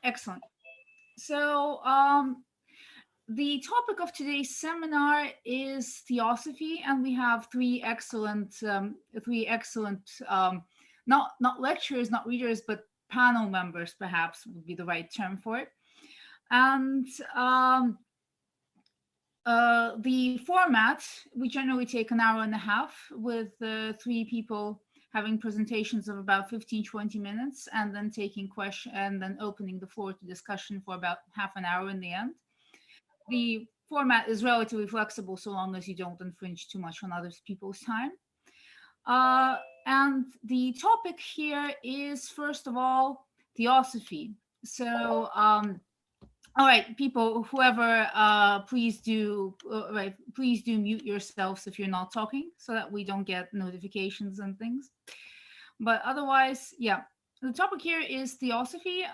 Excellent. So, the topic of today's seminar is theosophy, and we have three excellent, not lecturers, not readers, but panel members, perhaps would be the right term for it. And the format, we generally take an hour and a half with three people having presentations of about 15-20 minutes, and then taking questions, and then opening the floor to discussion for about half an hour in the end. The format is relatively flexible so long as you don't infringe too much on other people's time. And the topic here is, first of all, theosophy. So, all right, people, whoever, please do mute yourselves if you're not talking, so that we don't get notifications and things. But otherwise, yeah, the topic here is theosophy.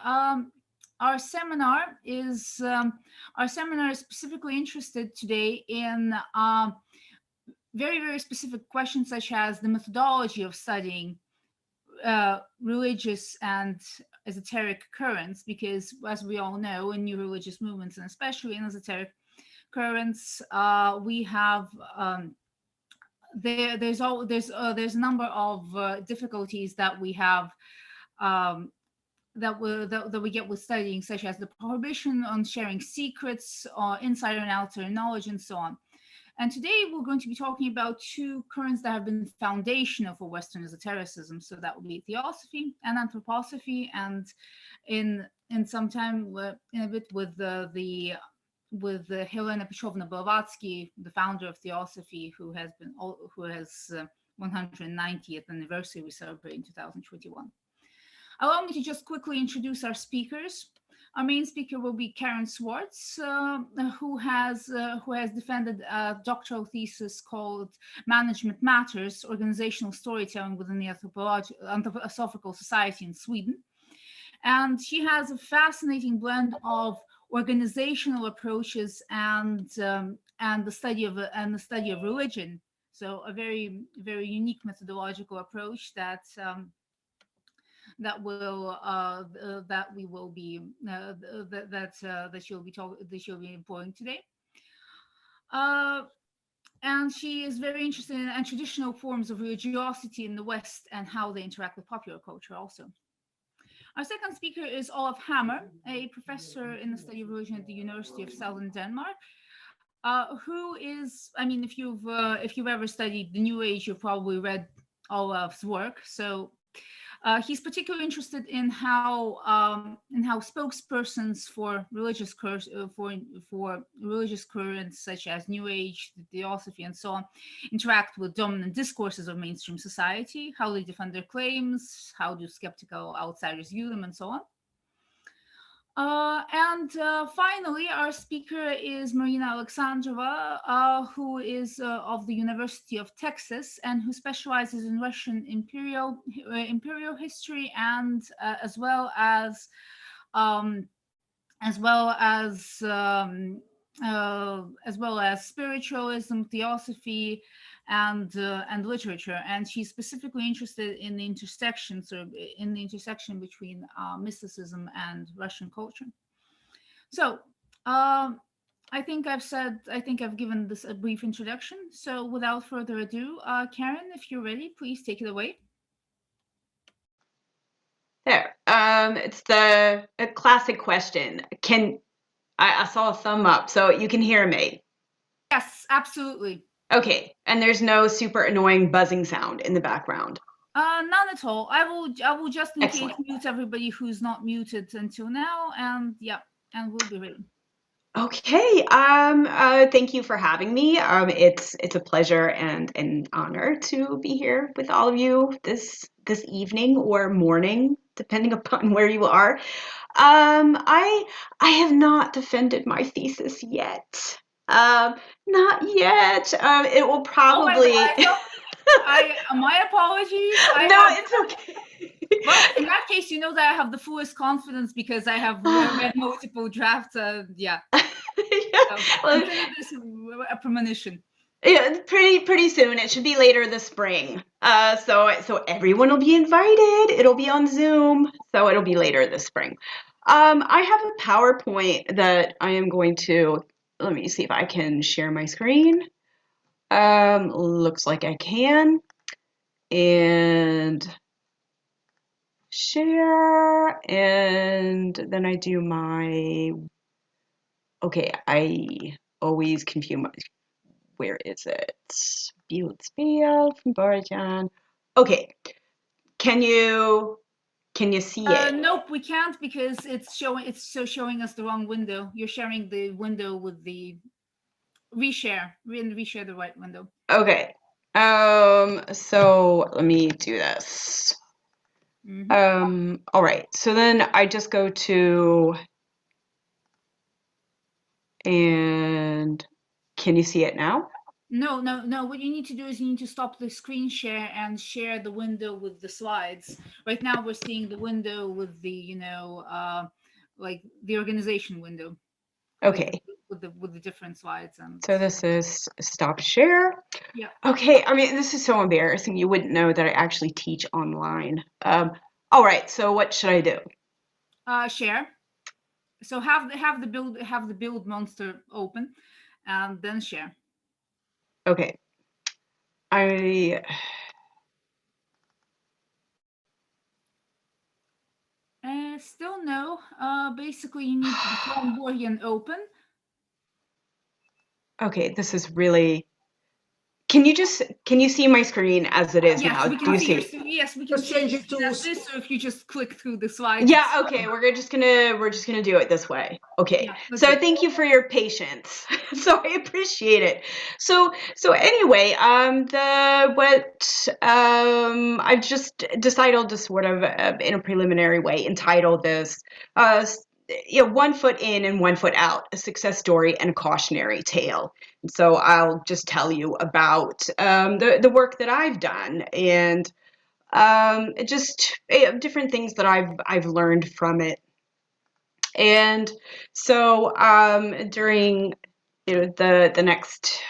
Our seminar is specifically interested today in very, very specific questions, such as the methodology of studying religious and esoteric currents, because, as we all know, in new religious movements, and especially in esoteric currents, we have there's a number of difficulties that we have, that we get with studying, such as the prohibition on sharing secrets, or insider and outsider knowledge, and so on. And today we're going to be talking about two currents that have been foundational for Western esotericism. So that would be theosophy and anthroposophy, and in some time, in a bit, with Helena Petrovna Blavatsky, the founder of theosophy, who has 190th anniversary we celebrate in 2021. Allow me to just quickly introduce our speakers. Our main speaker will be Karen Swartz, who has defended a doctoral thesis called "Management Matters: Organizational Storytelling within the Anthroposophical Society in Sweden," and she has a fascinating blend of organizational approaches and the study of religion. So a very, very unique methodological approach that she'll be employing today. And she is very interested in traditional forms of religiosity in the West and how they interact with popular culture also. Our second speaker is Olaf Hammer, a professor in the study of religion at the University of Southern Denmark, who is, I mean, if you've ever studied the New Age, you've probably read Olaf's work. So he's particularly interested in how spokespersons for religious currents such as New Age, Theosophy, and so on interact with dominant discourses of mainstream society, how they defend their claims, how do skeptical outsiders view them, and so on. And finally, our speaker is Marina Alexandrova, who is of the University of Texas and who specializes in Russian imperial history, and as well as spiritualism, theosophy, and literature. And she's specifically interested in the intersection between mysticism and Russian culture. So I think I've given this a brief introduction. So without further ado, Karen, if you're ready, please take it away. There. It's a classic question. I saw a thumb up, so you can hear me? Yes, absolutely. Okay, and there's no super annoying buzzing sound in the background? None at all. I will just in case mute everybody who's not muted until now, and yeah, and we'll be ready. Okay. Thank you for having me. It's a pleasure and an honor to be here with all of you this evening or morning, depending upon where you are. I have not defended my thesis yet. Not yet. It will probably. My apologies. It's okay. Well, in that case, you know that I have the fullest confidence because I have read multiple drafts. Yeah. Well, consider this a premonition. Yeah, it's pretty soon. It should be later this spring. So everyone will be invited. It'll be on Zoom, so it'll be later this spring. I have a PowerPoint that I am going to, let me see if I can share my screen. Looks like I can. And share, and then I do my, okay, I always confuse my, where is it? Build Spiel from Borjan. Okay, can you see it? Nope, we can't because it's showing us the wrong window. You're sharing the window with the reshare. Reshare the right window. Okay. So let me do this. All right. So then I just go to, and can you see it now? No. What you need to do is you need to stop the screen share and share the window with the slides. Right now we're seeing the window with the, like the organization window. Okay. Like with the different slides and. So this is stop share. Yeah. Okay, I mean, this is so embarrassing. You wouldn't know that I actually teach online. All right, so what should I do? Share. So have the build monster open, and then share. Okay. Still no. Basically, you need the Flamboyant open. Okay, this is really. Can you see my screen as it is Yes, now? we Do can you see. see? Yes, we can change it to this. So if you just click through the slides. Yeah, okay, we're just gonna do it this way. Okay. Yeah, So thank you for your patience. So I appreciate it. So anyway, I've just decided to sort of in a preliminary way entitle this 1 foot in and 1 foot out, a success story and a cautionary tale. And so I'll just tell you about the work that I've done and just different things that I've learned from it. And so during the next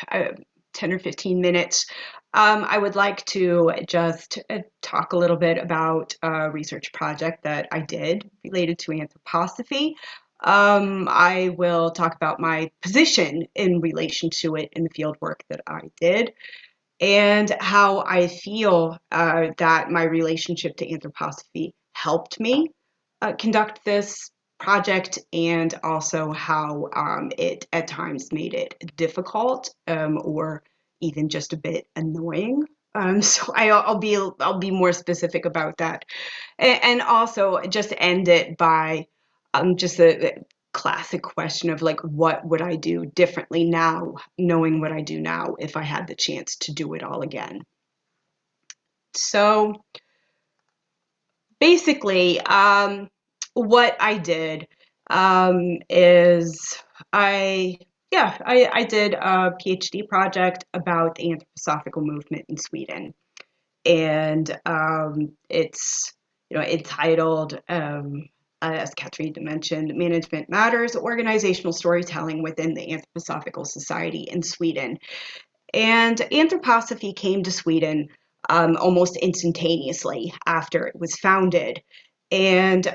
10 or 15 minutes, I would like to just talk a little bit about a research project that I did related to anthroposophy. I will talk about my position in relation to it in the field work that I did and how I feel that my relationship to anthroposophy helped me conduct this project, and also how it at times made it difficult or even just a bit annoying. So I'll be more specific about that, and also just end it by just a classic question of like, what would I do differently now, knowing what I do now, if I had the chance to do it all again. So basically, what I did is I did a PhD project about the anthroposophical movement in Sweden, and it's entitled, as Katrina mentioned, Management Matters: Organizational Storytelling Within the Anthroposophical Society in Sweden. And anthroposophy came to Sweden almost instantaneously after it was founded. And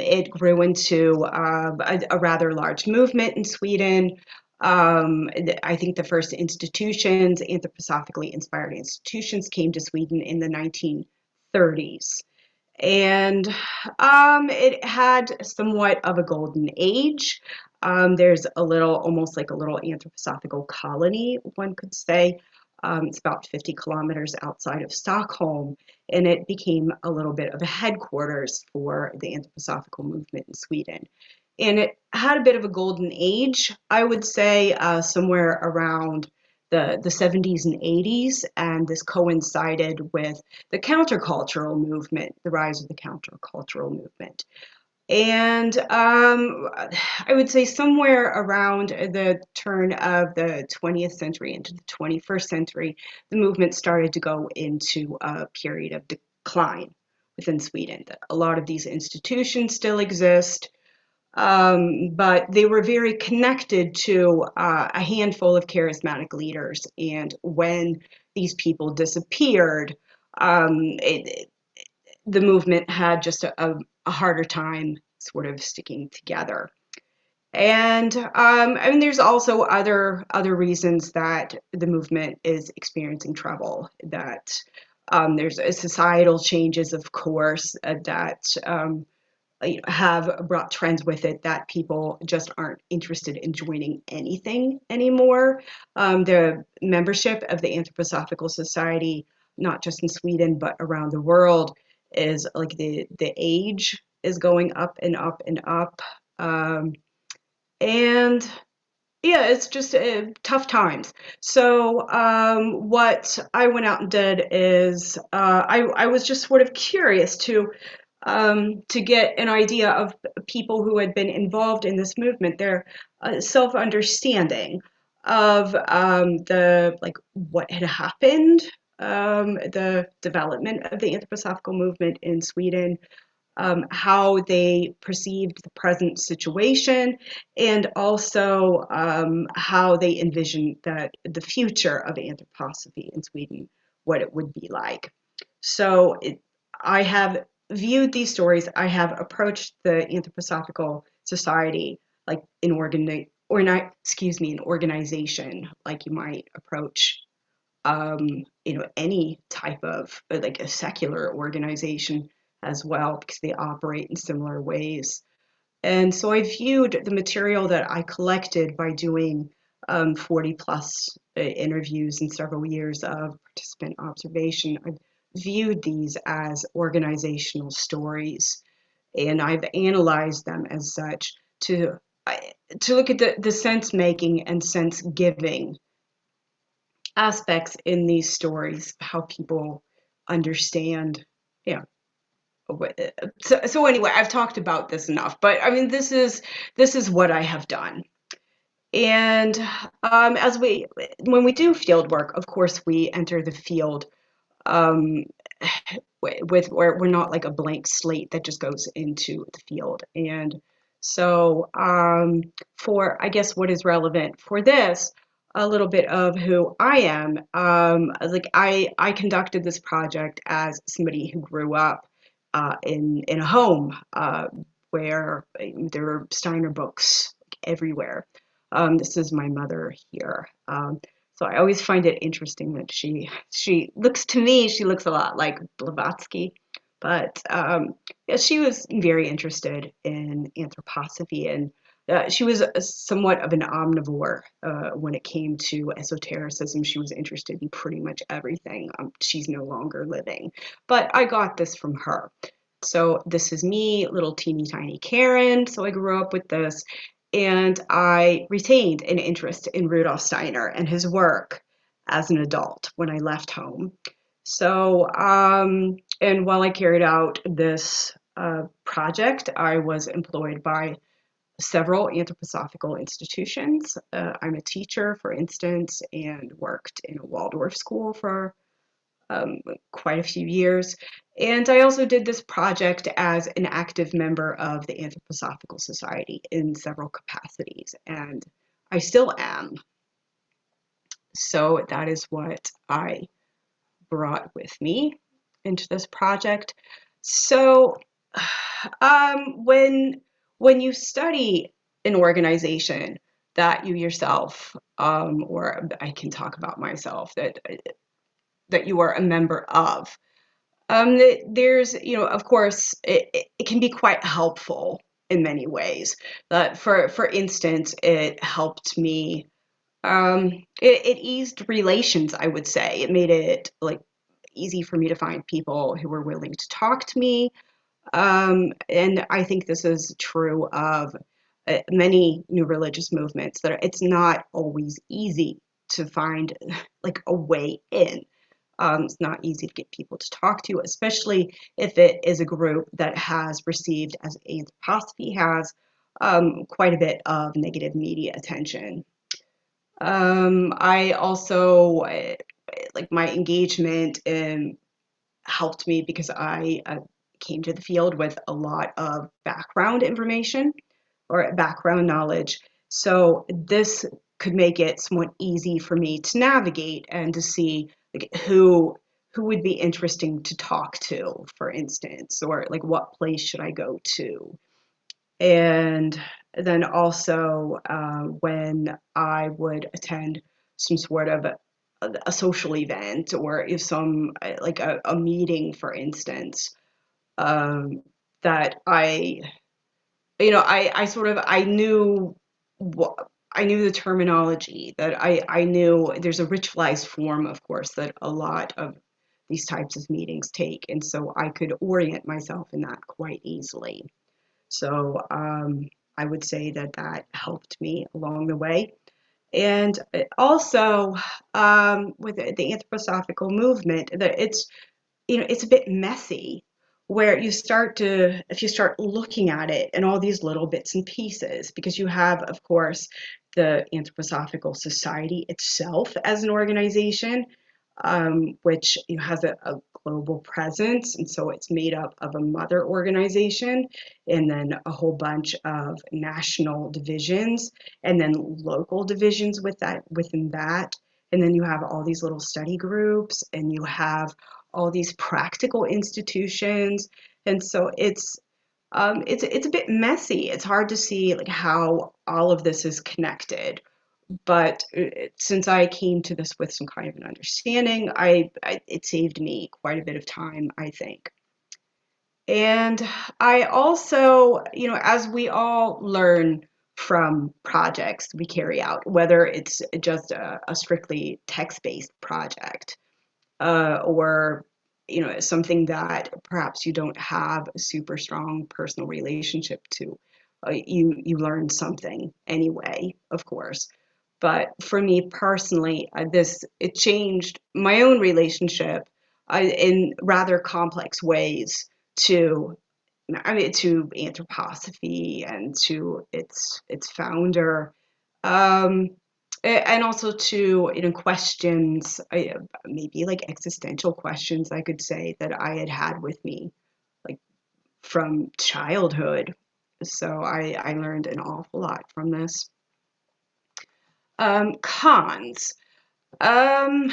it grew into a rather large movement in Sweden. I think the first institutions, anthroposophically inspired institutions, came to Sweden in the 1930s. And it had somewhat of a golden age. There's almost like a little anthroposophical colony, one could say. It's about 50 kilometers outside of Stockholm, and it became a little bit of a headquarters for the anthroposophical movement in Sweden. And it had a bit of a golden age, I would say, somewhere around the 70s and 80s, and this coincided with the countercultural movement, the rise of the countercultural movement. And I would say somewhere around the turn of the 20th century into the 21st century, the movement started to go into a period of decline within Sweden. A lot of these institutions still exist, but they were very connected to a handful of charismatic leaders. And when these people disappeared, the movement had just a harder time sort of sticking together. And I mean, there's also other reasons that the movement is experiencing trouble. That there's societal changes, of course, that have brought trends with it that people just aren't interested in joining anything anymore. The membership of the Anthroposophical Society, not just in Sweden but around the world, is like the age is going up and up and up. And yeah, it's just tough times. So what I went out and did is I was just sort of curious to get an idea of people who had been involved in this movement, their self-understanding of the like what had happened, the development of the anthroposophical movement in Sweden, how they perceived the present situation, and also how they envisioned that the future of anthroposophy in Sweden, what it would be like. So I have viewed these stories. I have approached the Anthroposophical Society like an an organization, like you might approach any type of like a secular organization as well, because they operate in similar ways. And so I viewed the material that I collected by doing 40 plus interviews and several years of participant observation. I viewed these as organizational stories, and I've analyzed them as such to look at the sense making and sense giving aspects in these stories, how people understand. Yeah. So anyway, I've talked about this enough, but I mean, this is what I have done. And as when we do field work, of course, we enter the field um, with where we're not like a blank slate that just goes into the field. And so for, I guess, what is relevant for this, a little bit of who I am. Like I conducted this project as somebody who grew up in a home where there were Steiner books everywhere. This is my mother here. So I always find it interesting that she looks, to me, she looks a lot like Blavatsky, but yeah, she was very interested in anthroposophy, and she was somewhat of an omnivore when it came to esotericism. She was interested in pretty much everything. She's no longer living, but I got this from her. So this is me, little teeny tiny Karen. So I grew up with this, and I retained an interest in Rudolf Steiner and his work as an adult when I left home. So, and while I carried out this project, I was employed by several anthroposophical institutions. I'm a teacher, for instance, and worked in a Waldorf school for quite a few years. And I also did this project as an active member of the Anthroposophical Society in several capacities, and I still am. So that is what I brought with me into this project. So when you study an organization that you yourself, or I can talk about myself, that you are a member of, there's, of course, it can be quite helpful in many ways. For instance, it helped me, it eased relations, I would say. It made it like easy for me to find people who were willing to talk to me. And I think this is true of many new religious movements, that it's not always easy to find like a way in. It's not easy to get people to talk to, especially if it is a group that has received, as anthroposophy has, quite a bit of negative media attention. I also, like my engagement helped me because I came to the field with a lot of background information or background knowledge. So this could make it somewhat easy for me to navigate and to see like who would be interesting to talk to, for instance, or like what place should I go to. And then also when I would attend some sort of a social event, or if some like a meeting, for instance, um, that I sort of I knew what I knew the terminology, that I knew there's a ritualized form, of course, that a lot of these types of meetings take, and so I could orient myself in that quite easily. So I would say that that helped me along the way. And also with the anthroposophical movement, that it's a bit messy, where if you start looking at it in all these little bits and pieces, because you have, of course, the Anthroposophical Society itself as an organization, which has a global presence. And so it's made up of a mother organization, and then a whole bunch of national divisions, and then local divisions within that. And then you have all these little study groups, and you have all these practical institutions. And so it's a bit messy. It's hard to see like how all of this is connected. But since I came to this with some kind of an understanding, it saved me quite a bit of time, I think. And I also, as we all learn from projects we carry out, whether it's just a strictly text-based project, or something that perhaps you don't have a super strong personal relationship to, you learn something anyway, of course. But for me personally, it changed my own relationship in rather complex ways to to anthroposophy and to its founder, um, and also to questions, maybe like existential questions, I could say, that I had had with me like from childhood. So I learned an awful lot from this. Cons. Yeah,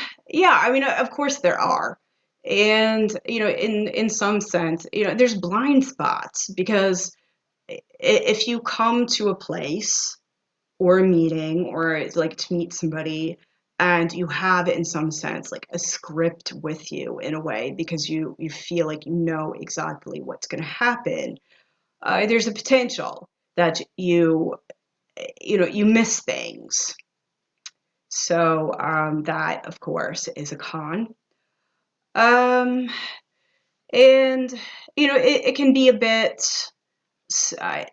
I mean, of course there are. And, in some sense, there's blind spots, because if you come to a place or a meeting, or it's like to meet somebody, and you have, in some sense, like a script with you in a way, because you feel like you know exactly what's going to happen, there's a potential that you miss things. So that, of course, is a con. Um, and it can be a bit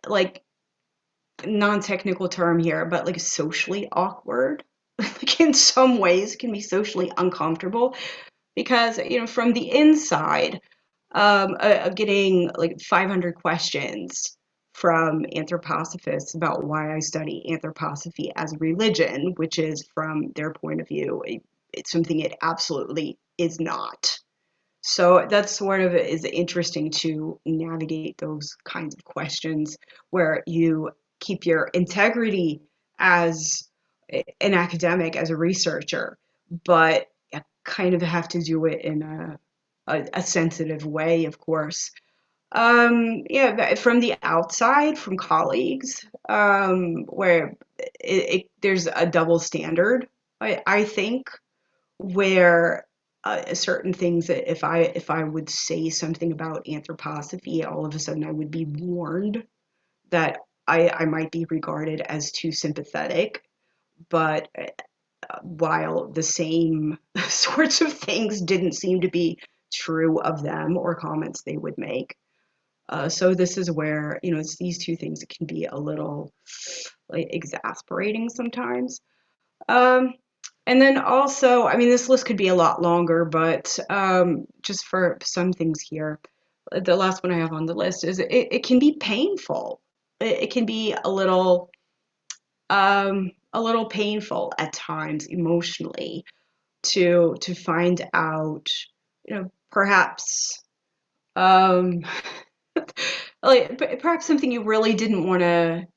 like, non-technical term here, but like socially awkward. Like in some ways, it can be socially uncomfortable, because from the inside, of getting like 500 questions from anthroposophists about why I study anthroposophy as a religion, which is, from their point of view, it's something it absolutely is not. So that's sort of is interesting to navigate those kinds of questions, where you keep your integrity as an academic, as a researcher, but you kind of have to do it in a sensitive way, of course. Yeah, from the outside, from colleagues, where there's a double standard, I think, where certain things, that if I would say something about anthroposophy, all of a sudden I would be warned that I might be regarded as too sympathetic. But while the same sorts of things didn't seem to be true of them, or comments they would make. So this is where, it's these two things that can be a little like exasperating sometimes. Um, and then also, I mean, this list could be a lot longer, but just for some things here, the last one I have on the list is it can be painful. It can be a little painful at times emotionally, to find out, perhaps, um, like perhaps something you really didn't want to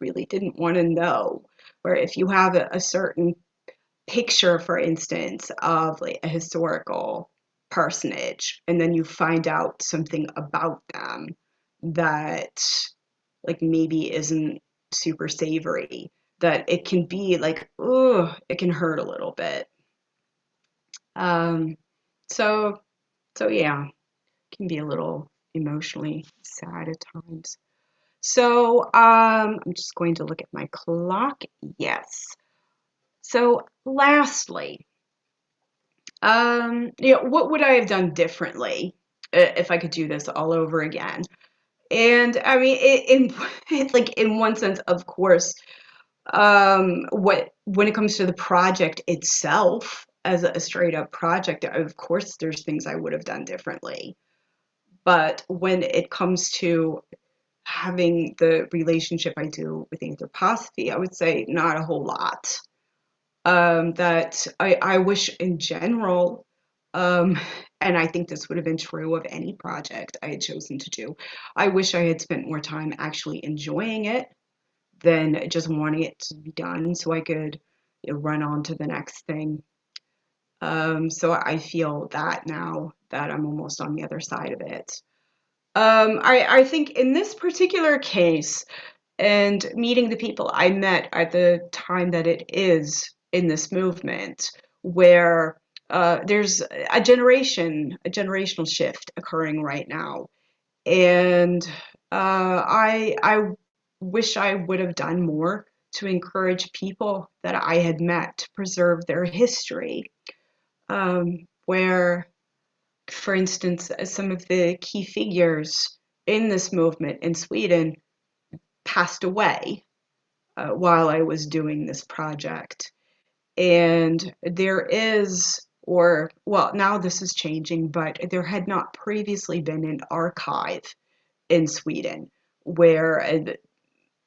really didn't want to know. Where if you have a certain picture, for instance, of like a historical personage, and then you find out something about them that like maybe isn't super savory, that it can be like, oh, it can hurt a little bit. Um, so, so yeah, it can be a little emotionally sad at times. So, I'm just going to look at my clock. Yes. So, lastly, what would I have done differently if I could do this all over again? And I mean, like in one sense, of course, when it comes to the project itself, as a straight up project, of course, there's things I would have done differently. But when it comes to having the relationship I do with anthroposophy, I would say not a whole lot. That I wish in general, um, and I think this would have been true of any project I had chosen to do, I wish I had spent more time actually enjoying it than just wanting it to be done so I could, run on to the next thing. So I feel that now that I'm almost on the other side of it. I think in this particular case, and meeting the people I met at the time that it is in this movement, where there's a generational shift occurring right now, and I wish I would have done more to encourage people that I had met to preserve their history. Where, for instance, some of the key figures in this movement in Sweden passed away while I was doing this project. And there is, or well, now this is changing, but there had not previously been an archive in Sweden where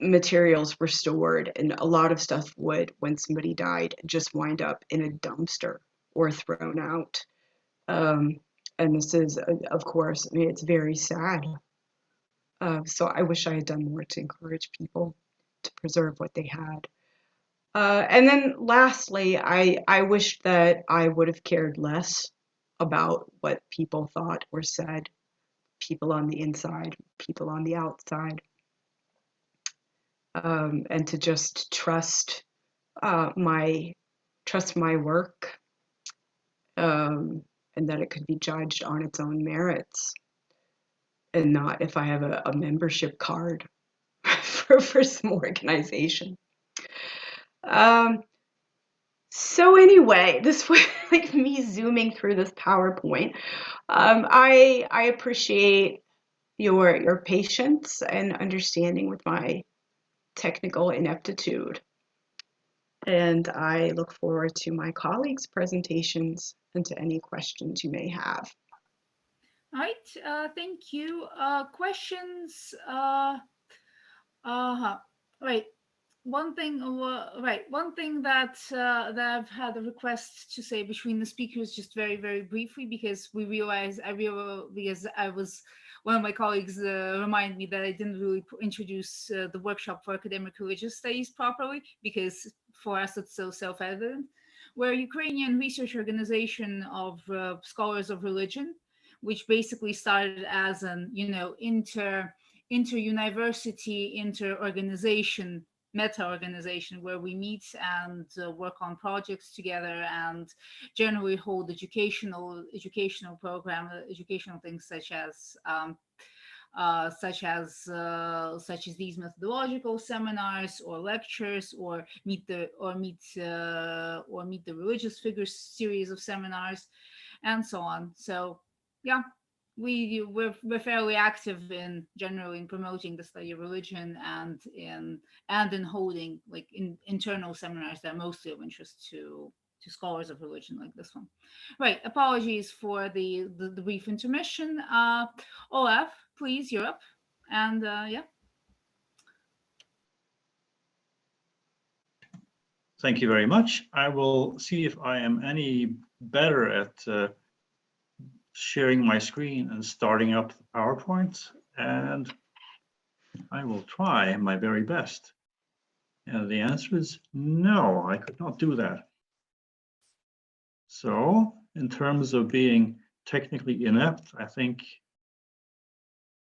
materials were stored, and a lot of stuff would, when somebody died, just wind up in a dumpster or thrown out. Um, and this is, of course, I mean, it's very sad. So I wish I had done more to encourage people to preserve what they had. And then lastly, I wish that I would have cared less about what people thought or said, people on the inside, people on the outside, and to just my trust my work, and that it could be judged on its own merits, and not if I have a membership card for some organization. So anyway, this was like me zooming through this PowerPoint. I appreciate your patience and understanding with my technical ineptitude. And I look forward to my colleagues' presentations and to any questions you may have. All right, thank you. Questions? Right. One thing that I've had a request to say between the speakers, just very, very briefly, because I was one of my colleagues reminded me that I didn't really introduce the workshop for academic religious studies properly, because for us it's so self-evident. We're a Ukrainian research organization of scholars of religion, which basically started as an inter-university, inter-organization, meta-organization, where we meet and work on projects together and generally hold educational things such as these methodological seminars or lectures, or meet the religious figures series of seminars, and so on. So yeah, we're fairly active in generally in promoting the study of religion and in holding like internal seminars that are mostly of interest to scholars of religion like this one. Right. Apologies for the brief intermission. Olaf, please, you're up. And yeah. Thank you very much. I will see if I am any better at sharing my screen and starting up the PowerPoint, and I will try my very best. And the answer is no, I could not do that. So in terms of being technically inept, I think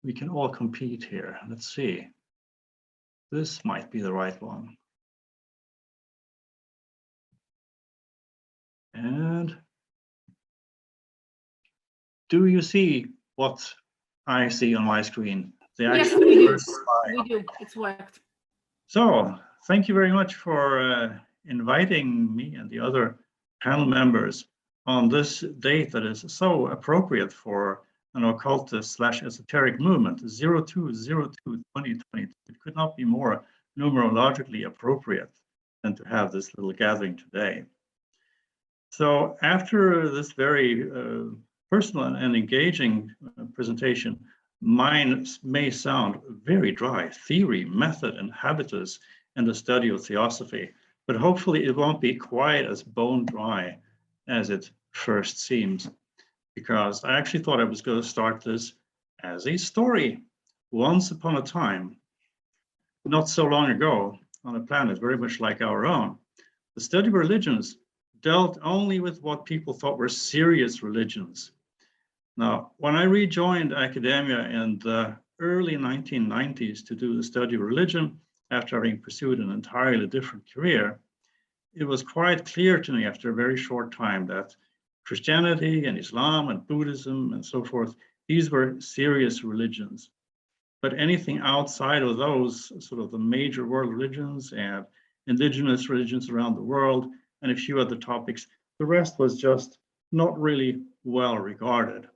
we can all compete here. Let's see. This might be the right one. And do you see what I see on my screen? The Yes, actual we do. first slide. We do. It's worked. So thank you very much for inviting me and the other panel members on this date that is so appropriate for an occultist/esoteric movement, 02/02/2022. It could not be more numerologically appropriate than to have this little gathering today. So after this very personal and engaging presentation, mine may sound very dry: theory, method, and habitus in the study of theosophy, but hopefully it won't be quite as bone dry as it first seems, because I actually thought I was going to start this as a story. Once upon a time, not so long ago, on a planet very much like our own, the study of religions dealt only with what people thought were serious religions. Now, when I rejoined academia in the early 1990s to do the study of religion, after having pursued an entirely different career, it was quite clear to me after a very short time that Christianity and Islam and Buddhism and so forth, these were serious religions. But anything outside of those, sort of the major world religions and indigenous religions around the world, and a few other topics, the rest was just not really well regarded.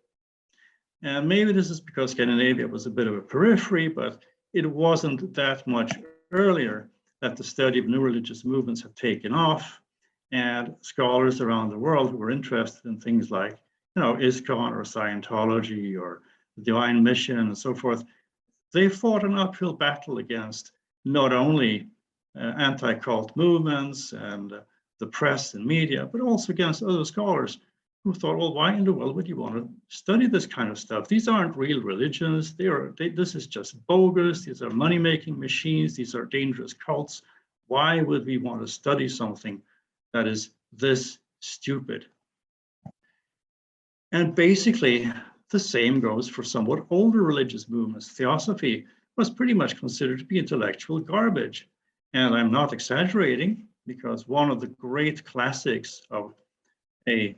And maybe this is because Scandinavia was a bit of a periphery, but it wasn't that much earlier that the study of new religious movements had taken off, and scholars around the world who were interested in things like, ISKCON or Scientology or the Divine Mission and so forth, they fought an uphill battle against not only anti-cult movements and the press and media, but also against other scholars who thought, well, why in the world would you want to study this kind of stuff? These aren't real religions. This is just bogus. These are money-making machines. These are dangerous cults. Why would we want to study something that is this stupid? And basically, the same goes for somewhat older religious movements. Theosophy was pretty much considered to be intellectual garbage. And I'm not exaggerating, because one of the great classics of a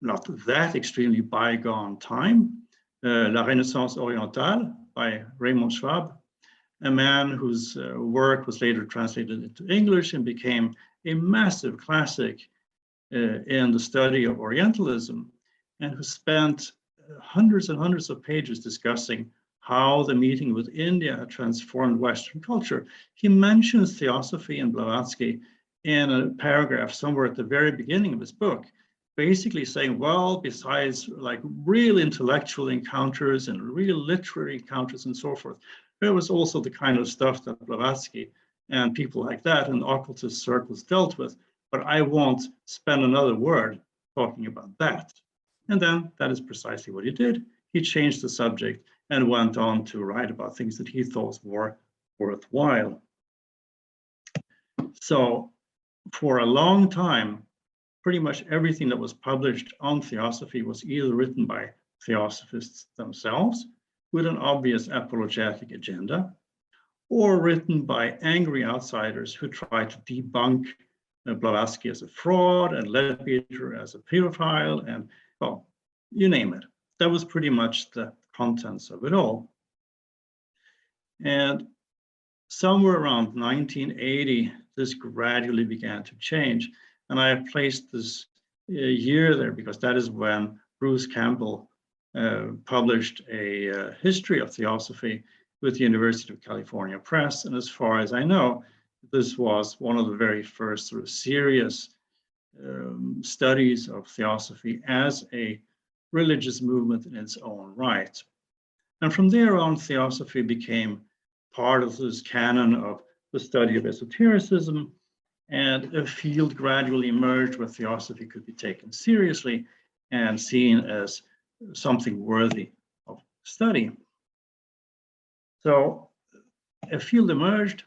not that extremely bygone time, La Renaissance Orientale by Raymond Schwab, a man whose work was later translated into English and became a massive classic in the study of Orientalism, and who spent hundreds and hundreds of pages discussing how the meeting with India had transformed Western culture. He mentions Theosophy and Blavatsky in a paragraph somewhere at the very beginning of his book, basically saying, well, besides like real intellectual encounters and real literary encounters and so forth, there was also the kind of stuff that Blavatsky and people like that in occultist circles dealt with, but I won't spend another word talking about that. And then that is precisely what he did. He changed the subject and went on to write about things that he thought were worthwhile. So for a long time, pretty much everything that was published on theosophy was either written by theosophists themselves with an obvious apologetic agenda, or written by angry outsiders who tried to debunk Blavatsky as a fraud and Leadbeater as a pedophile, and well, you name it. That was pretty much the contents of it all. And somewhere around 1980, this gradually began to change. And I have placed this year there because that is when Bruce Campbell published a history of theosophy with the University of California Press. And as far as I know, this was one of the very first sort of serious studies of theosophy as a religious movement in its own right. And from there on, theosophy became part of this canon of the study of esotericism, and a field gradually emerged where theosophy could be taken seriously and seen as something worthy of study. So a field emerged,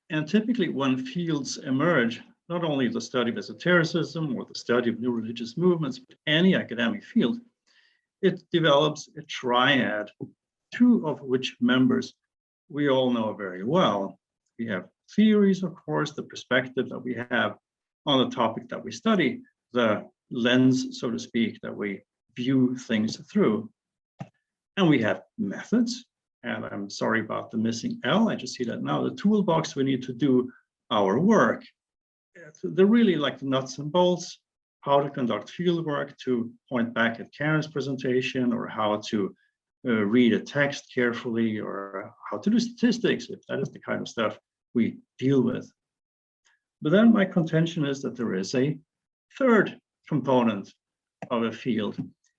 and typically when fields emerge, not only the study of esotericism or the study of new religious movements, but any academic field, it develops a triad, two of which members we all know very well. We have theories, of course, the perspective that we have on the topic that we study, the lens, so to speak, that we view things through. And we have methods, and I'm sorry about the missing L, I just see that now, the toolbox we need to do our work. They're really like the nuts and bolts, how to conduct field work, to point back at Karen's presentation, or how to read a text carefully, or how to do statistics, if that is the kind of stuff we deal with. But then my contention is that there is a third component of a field,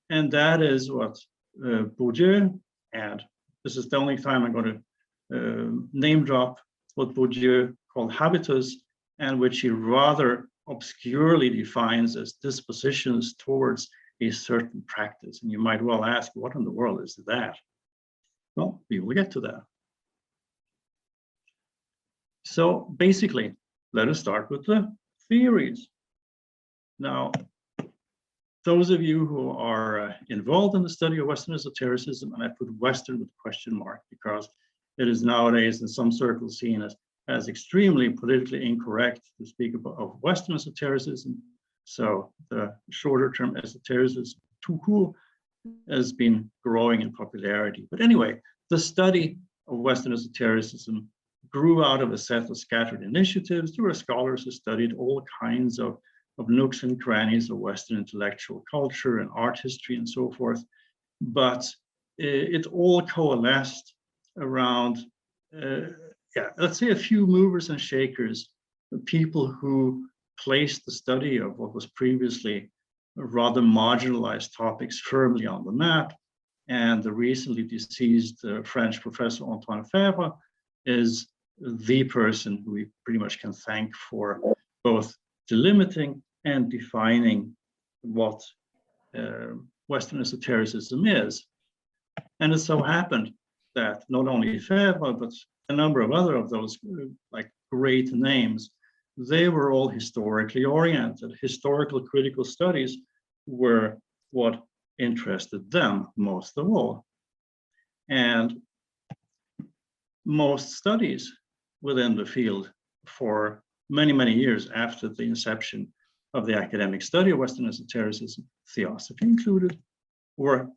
and that is what Bourdieu, and this is the only time I'm going to name drop what Bourdieu called habitus, and which he rather obscurely defines as dispositions towards a certain practice. And you might well ask, what in the world is that? Well, we will get to that. So basically, let us start with the theories. Now, those of you who are involved in the study of Western esotericism, and I put Western with a question mark because it is nowadays in some circles seen as extremely politically incorrect to speak of Western esotericism. So the shorter term esotericism, tout court, has been growing in popularity. But anyway, the study of Western esotericism grew out of a set of scattered initiatives. There were scholars who studied all kinds of nooks and crannies of Western intellectual culture and art history and so forth. But it all coalesced around, let's say a few movers and shakers, people who placed the study of what was previously rather marginalized topics firmly on the map. And the recently deceased French professor Antoine Faivre is the person who we pretty much can thank for both delimiting and defining what Western esotericism is. And it so happened that not only Faivre, but a number of other of those like great names, they were all historically oriented. Historical critical studies were what interested them most of all. And most studies within the field for many, many years after the inception of the academic study of Western esotericism, theosophy included, were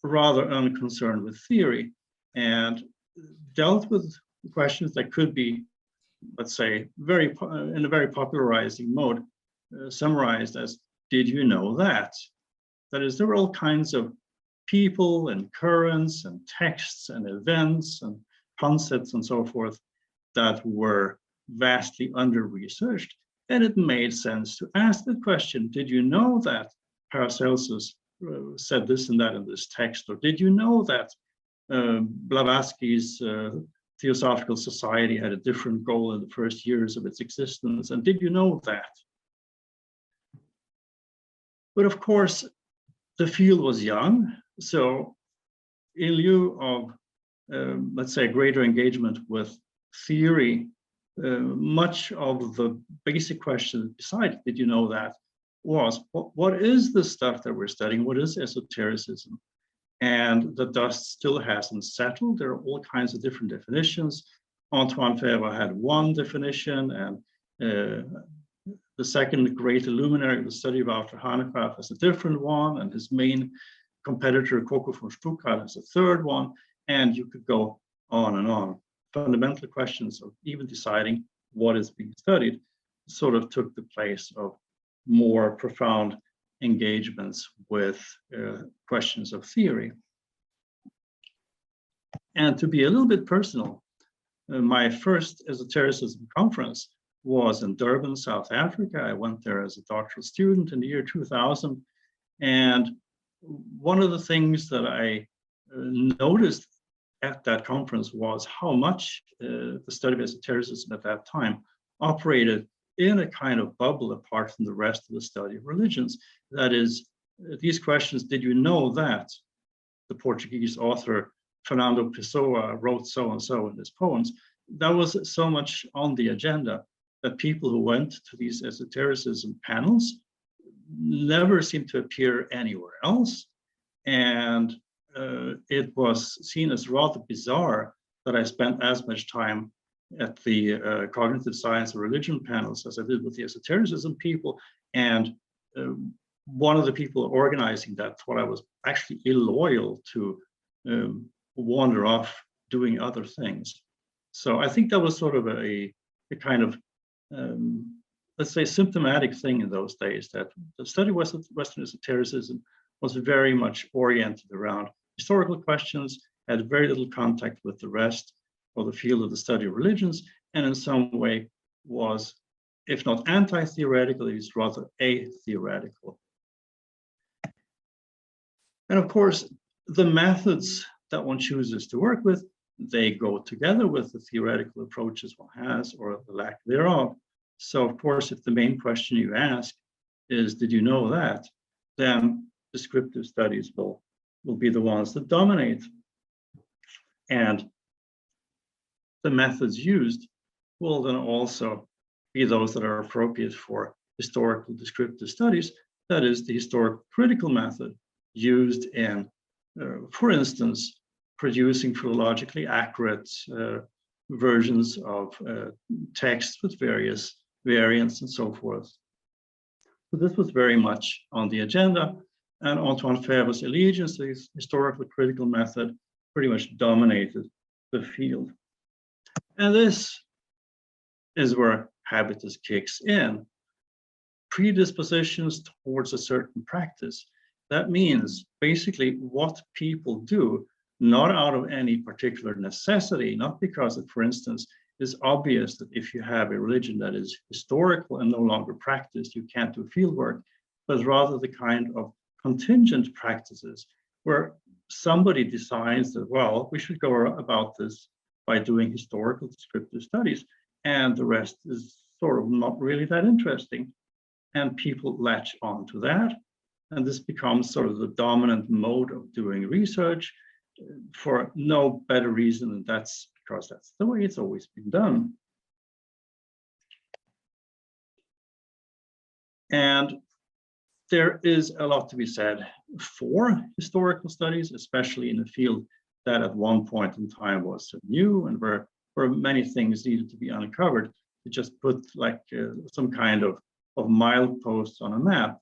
rather unconcerned with theory and dealt with questions that could be, let's say, in a very popularizing mode, summarized as, did you know that? That is, there were all kinds of people and currents and texts and events and concepts and so forth that were vastly under-researched. And it made sense to ask the question, did you know that Paracelsus said this and that in this text? Or did you know that Blavatsky's Theosophical Society had a different goal in the first years of its existence? And did you know that? But of course, the field was young. So in lieu of, let's say, greater engagement with theory, much of the basic question besides, did you know that, was what is the stuff that we're studying? What is esotericism? And the dust still hasn't settled. There are all kinds of different definitions. Antoine Faivre had one definition, and the second great luminary of the study of Arthur Hanegraaff has a different one, and his main competitor, Coco von Stuttgart, has a third one, and you could go on and on. Fundamental questions of even deciding what is being studied sort of took the place of more profound engagements with questions of theory. And to be a little bit personal, my first esotericism conference was in Durban, South Africa. I went there as a doctoral student in the year 2000. And one of the things that I noticed at that conference was how much the study of esotericism at that time operated in a kind of bubble apart from the rest of the study of religions. That is, these questions, did you know that the Portuguese author Fernando Pessoa wrote so-and-so in his poems? That was so much on the agenda that people who went to these esotericism panels never seemed to appear anywhere else. And it was seen as rather bizarre that I spent as much time at the cognitive science and religion panels, as I did with the esotericism people. And one of the people organizing that thought I was actually illoyal to wander off doing other things. So I think that was sort of a kind of, let's say, symptomatic thing in those days, that the study of Western esotericism was very much oriented around historical questions, had very little contact with the rest of the field of the study of religions, and in some way was, if not anti-theoretical, it was rather a-theoretical. And of course, the methods that one chooses to work with, they go together with the theoretical approaches one has, or the lack thereof. So of course, if the main question you ask is, did you know that? Then descriptive studies will be the ones that dominate. And the methods used will then also be those that are appropriate for historical descriptive studies. That is the historical critical method used in, for instance, producing philologically accurate versions of texts with various variants and so forth. So this was very much on the agenda, and Antoine Febvre's allegiance to his historical critical method pretty much dominated the field. And this is where habitus kicks in. Predispositions towards a certain practice. That means basically what people do, not out of any particular necessity, not because it, for instance, is obvious that if you have a religion that is historical and no longer practiced, you can't do field work, but rather the kind of contingent practices where somebody decides that, well, we should go about this by doing historical descriptive studies, and the rest is sort of not really that interesting. And people latch on to that, and this becomes sort of the dominant mode of doing research for no better reason than that's because that's the way it's always been done. And there is a lot to be said for historical studies, especially in a field that at one point in time was so new and where many things needed to be uncovered, to just put like some kind of mileposts on a map.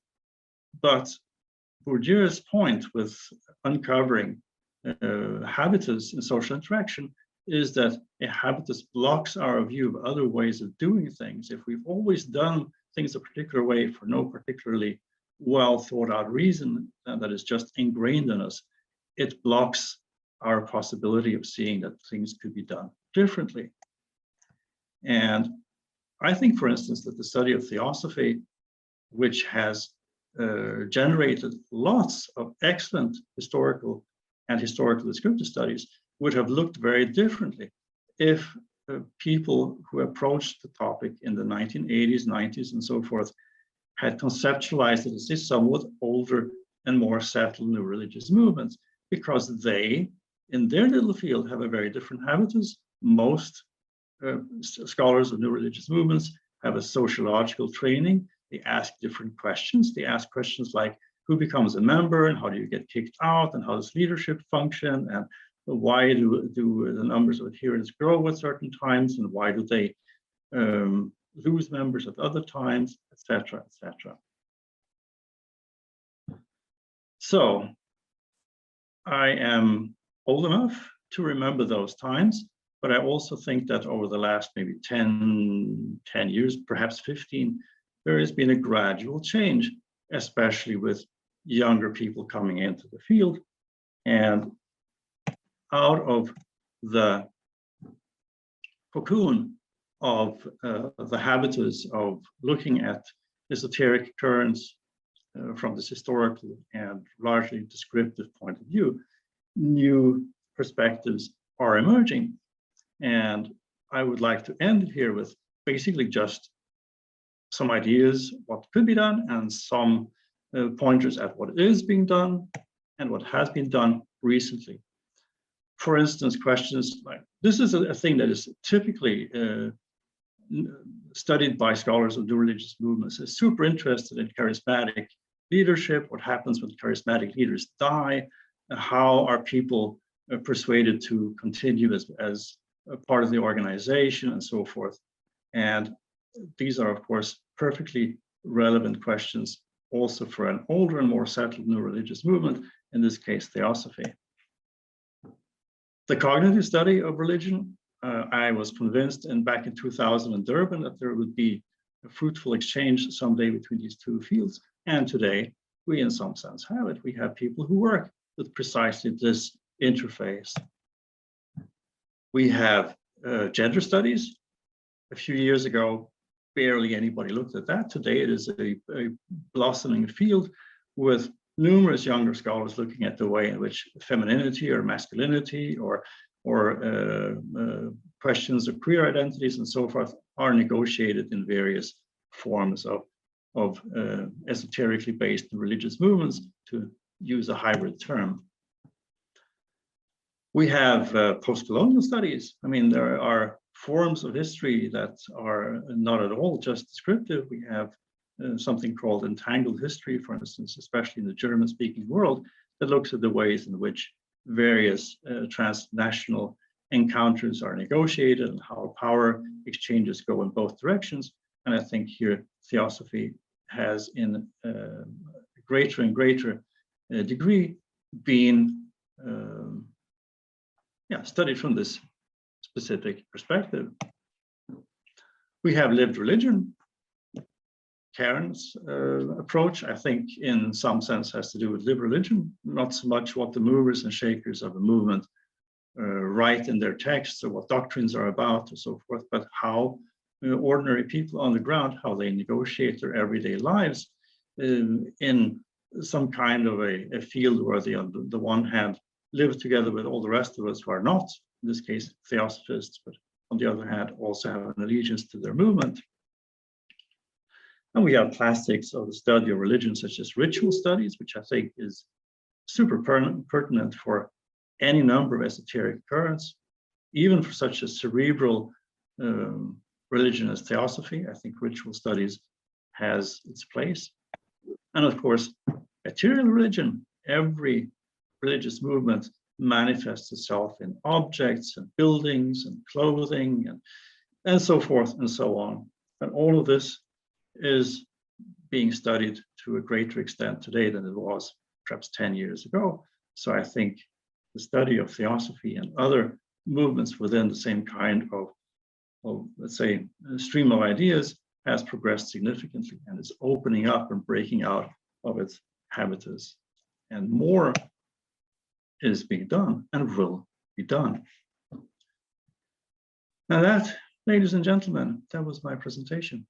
But Bourdieu's point with uncovering habitus in social interaction is that a habitus blocks our view of other ways of doing things. If we've always done things a particular way for no particularly well thought out reason that is just ingrained in us, it blocks our possibility of seeing that things could be done differently. And I think, for instance, that the study of theosophy, which has generated lots of excellent historical and historical descriptive studies, would have looked very differently if people who approached the topic in the 1980s, 90s, and so forth had conceptualized it as this somewhat older and more settled new religious movements, because they, in their little field, have a very different habitus. Most scholars of new religious movements have a sociological training. They ask different questions. They ask questions like, who becomes a member and how do you get kicked out and how does leadership function and why do the numbers of adherents grow at certain times and why do they lose members at other times, etc., etc. So I am old enough to remember those times, but I also think that over the last maybe 10 years, perhaps 15, there has been a gradual change, especially with younger people coming into the field. And out of the cocoon of the habitus of looking at esoteric currents from this historical and largely descriptive point of view, new perspectives are emerging. And I would like to end here with basically just some ideas what could be done and some pointers at what is being done and what has been done recently. For instance, questions like, this is a thing that is typically studied by scholars of new religious movements. They're super interested in charismatic leadership, what happens when charismatic leaders die, how are people persuaded to continue as a part of the organization, and so forth. And these are, of course, perfectly relevant questions also for an older and more settled new religious movement, in this case, Theosophy. The cognitive study of religion, I was convinced back in 2000 in Durban that there would be a fruitful exchange someday between these two fields. And today, we in some sense have it. We have people who work with precisely this interface. We have gender studies. A few years ago, barely anybody looked at that. Today, it is a blossoming field with numerous younger scholars looking at the way in which femininity or masculinity or questions of queer identities and so forth are negotiated in various forms of esoterically based religious movements, to use a hybrid term. We have post-colonial studies. I mean, there are forms of history that are not at all just descriptive. We have something called entangled history, for instance, especially in the German-speaking world, that looks at the ways in which various transnational encounters are negotiated and how power exchanges go in both directions. And I think here Theosophy has, in a greater and greater degree, been studied from this specific perspective. We have lived religion. Karen's approach, I think, in some sense has to do with lived religion, not so much what the movers and shakers of a movement write in their texts or what doctrines are about or so forth, but how ordinary people on the ground, how they negotiate their everyday lives in some kind of a field where they, on the one hand, live together with all the rest of us who are not, in this case, theosophists, but on the other hand, also have an allegiance to their movement. And we have classics of the study of religion, such as ritual studies, which I think is super pertinent for any number of esoteric currents, even for such a cerebral religion as Theosophy. I think ritual studies has its place. And of course, material religion. Every religious movement manifests itself in objects and buildings and clothing and so forth and so on. And all of this is being studied to a greater extent today than it was perhaps 10 years ago. So I think the study of Theosophy and other movements within the same kind of let's say, stream of ideas has progressed significantly and is opening up and breaking out of its habitus. And more is being done and will be done. Now that, ladies and gentlemen, that was my presentation.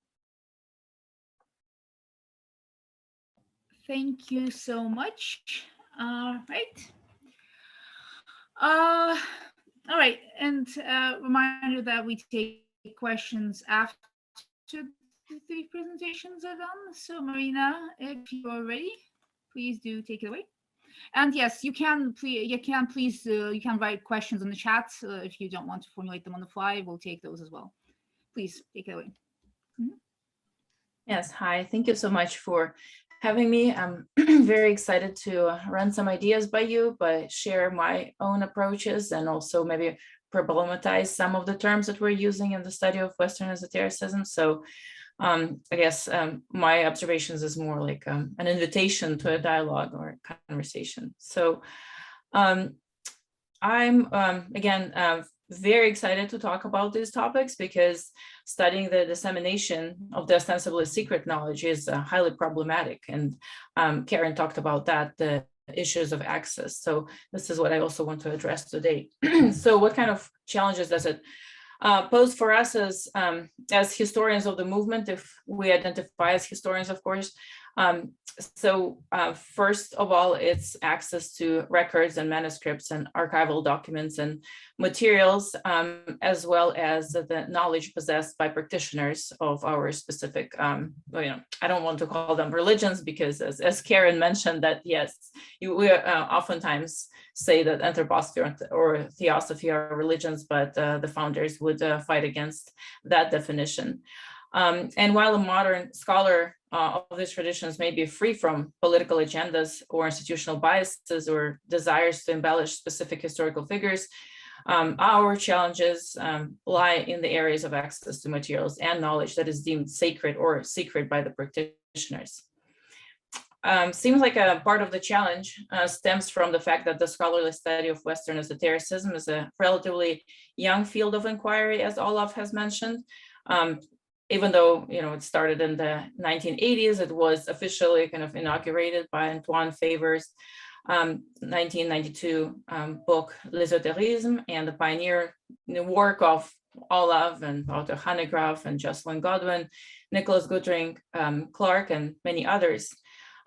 Thank you so much. All right, and reminder that we take questions after the three presentations are done. So Marina, if you are ready, please do take it away. And yes, you can write questions in the chat if you don't want to formulate them on the fly. We'll take those as well. Please take it away. Mm-hmm. Yes, hi. Thank you so much for having me. I'm very excited to run some ideas by you, but share my own approaches and also maybe problematize some of the terms that we're using in the study of Western esotericism. So I guess my observations is more like an invitation to a dialogue or a conversation. So I'm, again, very excited to talk about these topics because studying the dissemination of the ostensibly secret knowledge is highly problematic. And Karen talked about that, the issues of access. So this is what I also want to address today. So what kind of challenges does it pose for us as historians of the movement, if we identify as historians, of course? First of all, it's access to records and manuscripts and archival documents and materials, as well as the knowledge possessed by practitioners of our specific, I don't want to call them religions, because as Karen mentioned, that yes, we oftentimes say that anthroposophy or theosophy are religions, but the founders would fight against that definition. And while a modern scholar of these traditions may be free from political agendas or institutional biases or desires to embellish specific historical figures, Our challenges lie in the areas of access to materials and knowledge that is deemed sacred or secret by the practitioners. Seems like a part of the challenge stems from the fact that the scholarly study of Western esotericism is a relatively young field of inquiry, as Olaf has mentioned. Even though it started in the 1980s, it was officially kind of inaugurated by Antoine Faber's 1992 book L'Esotérisme, and the pioneer work of Olaf and Walter Hanegraaff and Jocelyn Godwin, Nicholas Goodring, Clark, and many others.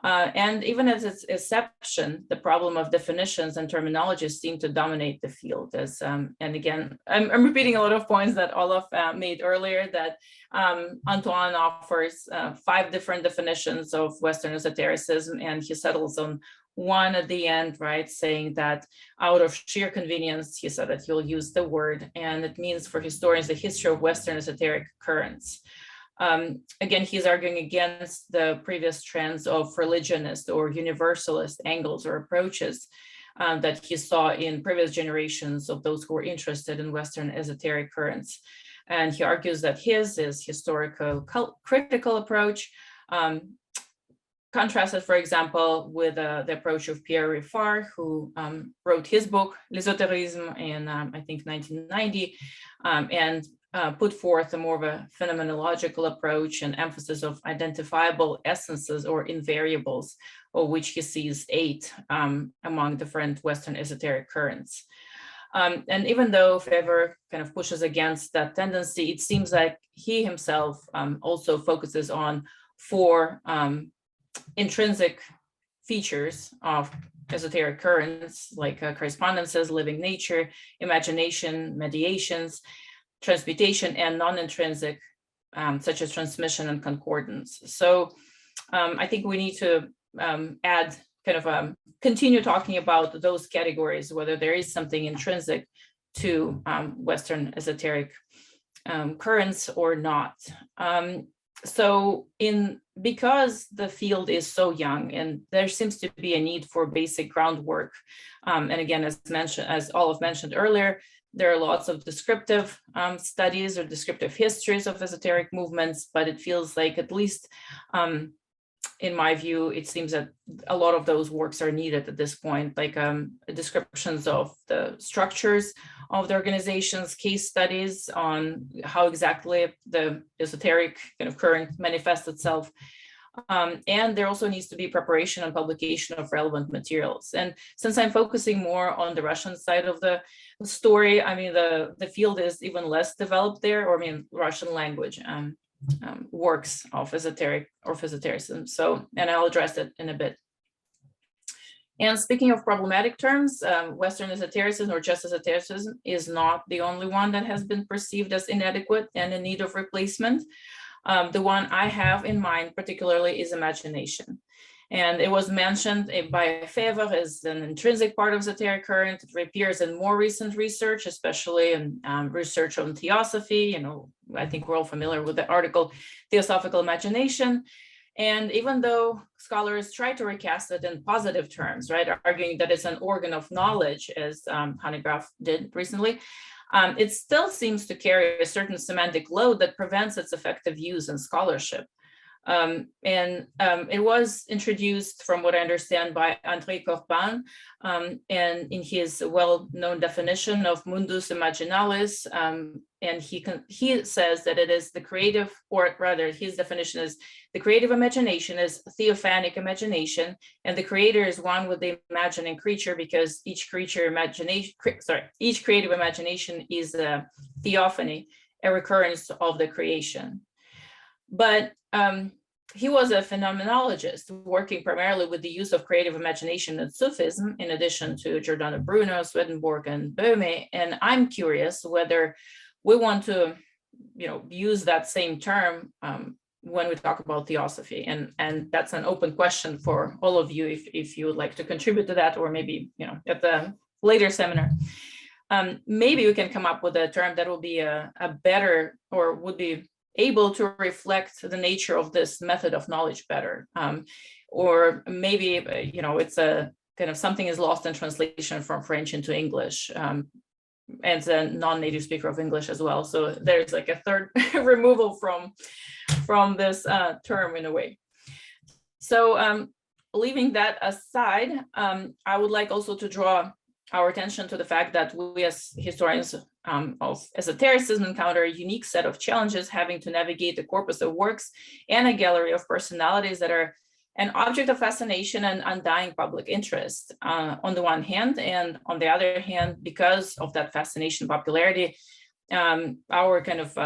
And even at its inception, the problem of definitions and terminologies seemed to dominate the field. As and again, I'm repeating a lot of points that Olaf made earlier, that Antoine offers 5 different definitions of Western esotericism, and he settles on one at the end, right, saying that out of sheer convenience, he said that he'll use the word, and it means for historians the history of Western esoteric currents. Again, he's arguing against the previous trends of religionist or universalist angles or approaches that he saw in previous generations of those who were interested in Western esoteric currents. And he argues that his is historical critical approach, contrasted, for example, with the approach of Pierre Riffard, who wrote his book, L'Esotérisme, in, I think, 1990, and put forth a more of a phenomenological approach and emphasis of identifiable essences or invariables, of which he sees 8 among different Western esoteric currents. And even though Faber kind of pushes against that tendency, it seems like he himself also focuses on 4 intrinsic features of esoteric currents, like correspondences, living nature, imagination, mediations, transmutation, and non-intrinsic, such as transmission and concordance. So I think we need to add kind of continue talking about those categories, whether there is something intrinsic to Western esoteric currents or not. So because the field is so young and there seems to be a need for basic groundwork, and again, as Olaf mentioned earlier, there are lots of descriptive studies or descriptive histories of esoteric movements, but it feels like, at least in my view, it seems that a lot of those works are needed at this point, like descriptions of the structures of the organizations, case studies on how exactly the esoteric kind of current manifests itself. And there also needs to be preparation and publication of relevant materials. And since I'm focusing more on the Russian side of the story, I mean, the field is even less developed there, or I mean, Russian language works of esoteric or esotericism. So, and I'll address it in a bit. And speaking of problematic terms, Western esotericism or just esotericism is not the only one that has been perceived as inadequate and in need of replacement. The one I have in mind particularly is imagination. And it was mentioned by Faber as an intrinsic part of esoteric current. It reappears in more recent research, especially in research on theosophy. I think we're all familiar with the article, Theosophical Imagination. And even though scholars try to recast it in positive terms, right, arguing that it's an organ of knowledge, as Hanegraaff did recently, it still seems to carry a certain semantic load that prevents its effective use in scholarship. And it was introduced, from what I understand, by André Corbin, and in his well-known definition of mundus imaginalis, and he says that it is the creative, or rather his definition is the creative imagination is theophanic imagination, and the creator is one with the imagining creature, because each creative imagination is a theophany, a recurrence of the creation. But he was a phenomenologist working primarily with the use of creative imagination and Sufism, in addition to Giordano Bruno, Swedenborg, and Böhme. And I'm curious whether we want to, use that same term when we talk about theosophy. And that's an open question for all of you, if you would like to contribute to that, or maybe, at the later seminar. Maybe we can come up with a term that will be a better, or would be able to reflect the nature of this method of knowledge better. Or maybe, it's a kind of something is lost in translation from French into English. and a non-native speaker of English as well. So there's like a third removal from this term in a way. So leaving that aside, I would like also to draw our attention to the fact that we as historians of esotericism encounter a unique set of challenges, having to navigate the corpus of works and a gallery of personalities that are an object of fascination and undying public interest on the one hand, and on the other hand, because of that fascination popularity, our kind of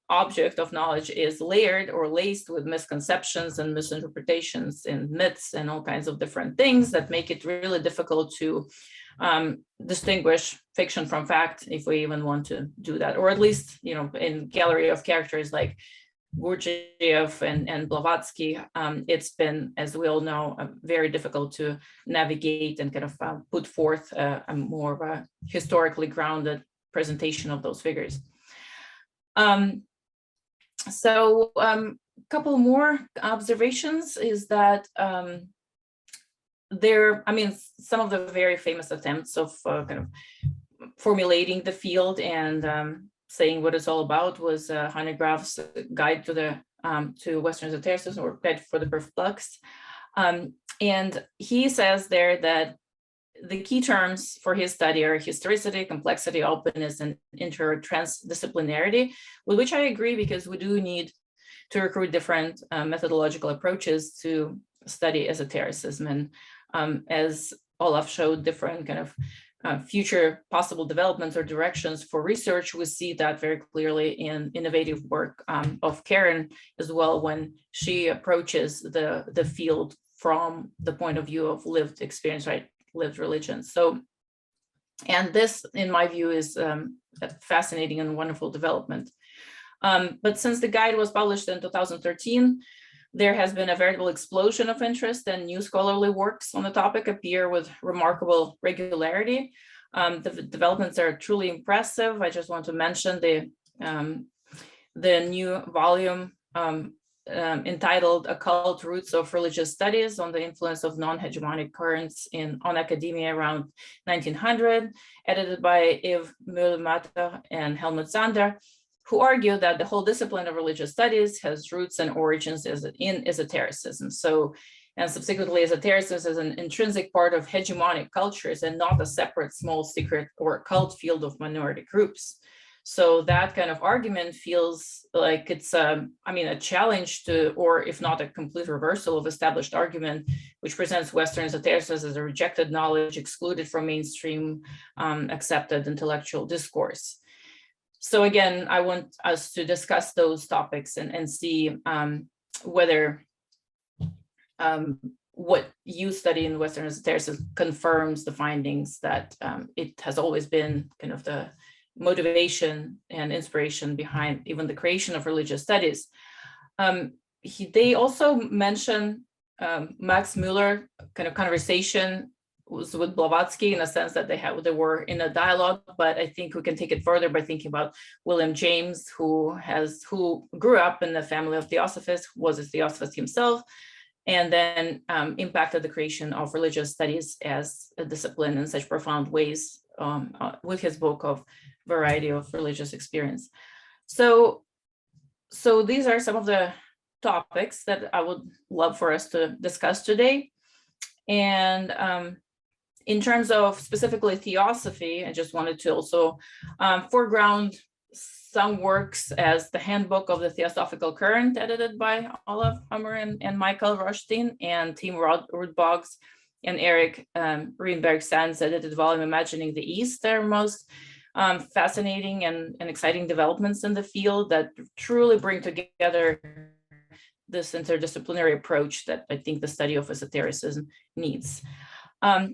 object of knowledge is layered or laced with misconceptions and misinterpretations and myths and all kinds of different things that make it really difficult to distinguish fiction from fact, if we even want to do that, or at least, you know, in gallery of characters like Gurdjieff and Blavatsky, it's been, as we all know, very difficult to navigate and kind of put forth a more of a historically grounded presentation of those figures. So a couple more observations is that some of the very famous attempts of kind of formulating the field and saying what it's all about was Hanegraaff's guide to the to Western esotericism, or Guide for the Perplexed. And he says there that the key terms for his study are historicity, complexity, openness, and intertransdisciplinarity, with which I agree, because we do need to recruit different methodological approaches to study esotericism. And as Olaf showed, different kind of future possible developments or directions for research, we see that very clearly in innovative work of Karen as well, when she approaches the field from the point of view of lived experience, right? Lived religion. So, and this, in my view, is a fascinating and wonderful development. But since the guide was published in 2013, there has been a veritable explosion of interest, and new scholarly works on the topic appear with remarkable regularity. The developments are truly impressive. I just want to mention the new volume entitled Occult Roots of Religious Studies on the Influence of Non-Hegemonic Currents on Academia around 1900, edited by Yves Müller-Matter and Helmut Zander, who argue that the whole discipline of religious studies has roots and origins in esotericism. So, and subsequently, esotericism is an intrinsic part of hegemonic cultures and not a separate small secret or cult field of minority groups. So that kind of argument feels like it's a challenge to, or if not a complete reversal of established argument, which presents Western esotericism as a rejected knowledge excluded from mainstream accepted intellectual discourse. So again, I want us to discuss those topics and see whether what you study in Western esotericism confirms the findings that it has always been kind of the motivation and inspiration behind even the creation of religious studies. They also mention Max Muller kind of conversation was with Blavatsky, in a sense that they were in a dialogue, but I think we can take it further by thinking about William James, who grew up in the family of theosophists, was a theosophist himself, and then impacted the creation of religious studies as a discipline in such profound ways with his book of Variety of Religious Experience. So these are some of the topics that I would love for us to discuss today. And in terms of specifically theosophy, I just wanted to also foreground some works as the Handbook of the Theosophical Current, edited by Olaf Hummer and Michael Rothstein, and Tim Rudboggs and Eric Rienberg-Sand's edited volume Imagining the East. They're most fascinating and exciting developments in the field that truly bring together this interdisciplinary approach that I think the study of esotericism needs.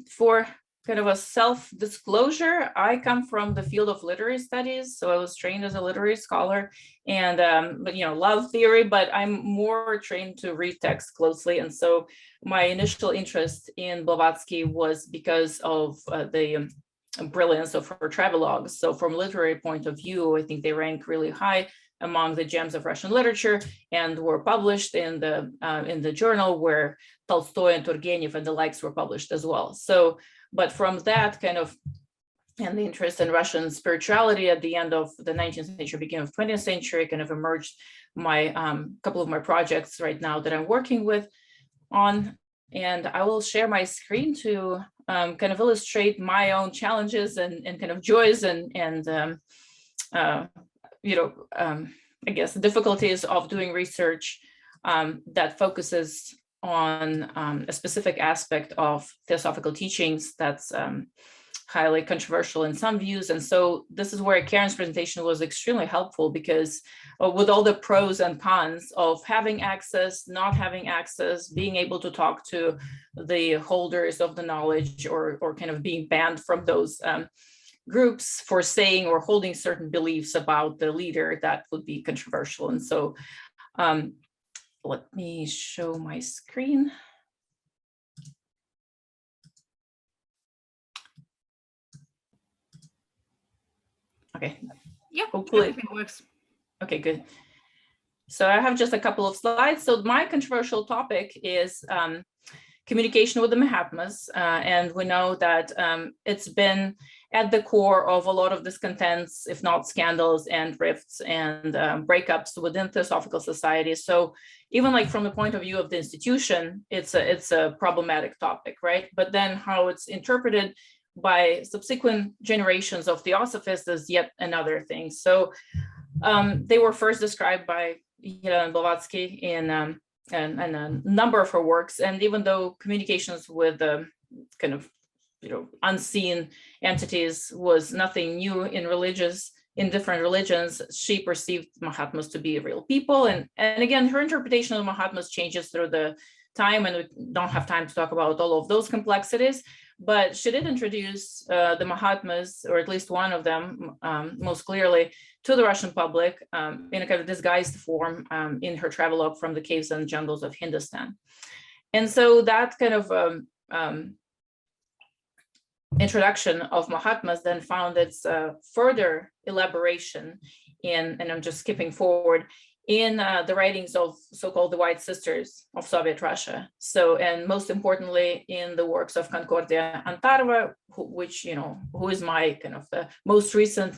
For kind of a self-disclosure, I come from the field of literary studies, so I was trained as a literary scholar, and love theory, but I'm more trained to read text closely. And so my initial interest in Blavatsky was because of the brilliance of her travelogues. So from a literary point of view, I think they rank really high among the gems of Russian literature, and were published in the journal where Tolstoy and Turgenev and the likes were published as well. So, but from that kind of and the interest in Russian spirituality at the end of the 19th century, beginning of 20th century, kind of emerged my couple of my projects right now that I'm working with on. And I will share my screen to kind of illustrate my own challenges and kind of joys and I guess the difficulties of doing research that focuses on a specific aspect of theosophical teachings that's highly controversial in some views. And so this is where Karen's presentation was extremely helpful, because with all the pros and cons of having access, not having access, being able to talk to the holders of the knowledge, or kind of being banned from those groups for saying or holding certain beliefs about the leader that would be controversial. And so let me show my screen. Okay. Yeah, hopefully everything works. Okay, good. So I have just a couple of slides. So my controversial topic is communication with the Mahatmas. And we know that it's been at the core of a lot of discontents, if not scandals and rifts and breakups within Theosophical societies. So even like from the point of view of the institution, it's a problematic topic, right? But then how it's interpreted by subsequent generations of Theosophists is yet another thing. So they were first described by Helena Blavatsky in a number of her works. And even though communications with kind of unseen entities was nothing new in different religions, she perceived Mahatmas to be real people. And again, her interpretation of Mahatmas changes through the time, and we don't have time to talk about all of those complexities. But she did introduce the Mahatmas, or at least one of them, most clearly, to the Russian public in a kind of disguised form in her travelogue from the caves and jungles of Hindustan. And so that kind of introduction of Mahatmas then found its further elaboration in, and I'm just skipping forward, in the writings of so-called the White Sisters of Soviet Russia. So, and most importantly, in the works of Concordia Antarova, who is my kind of the most recent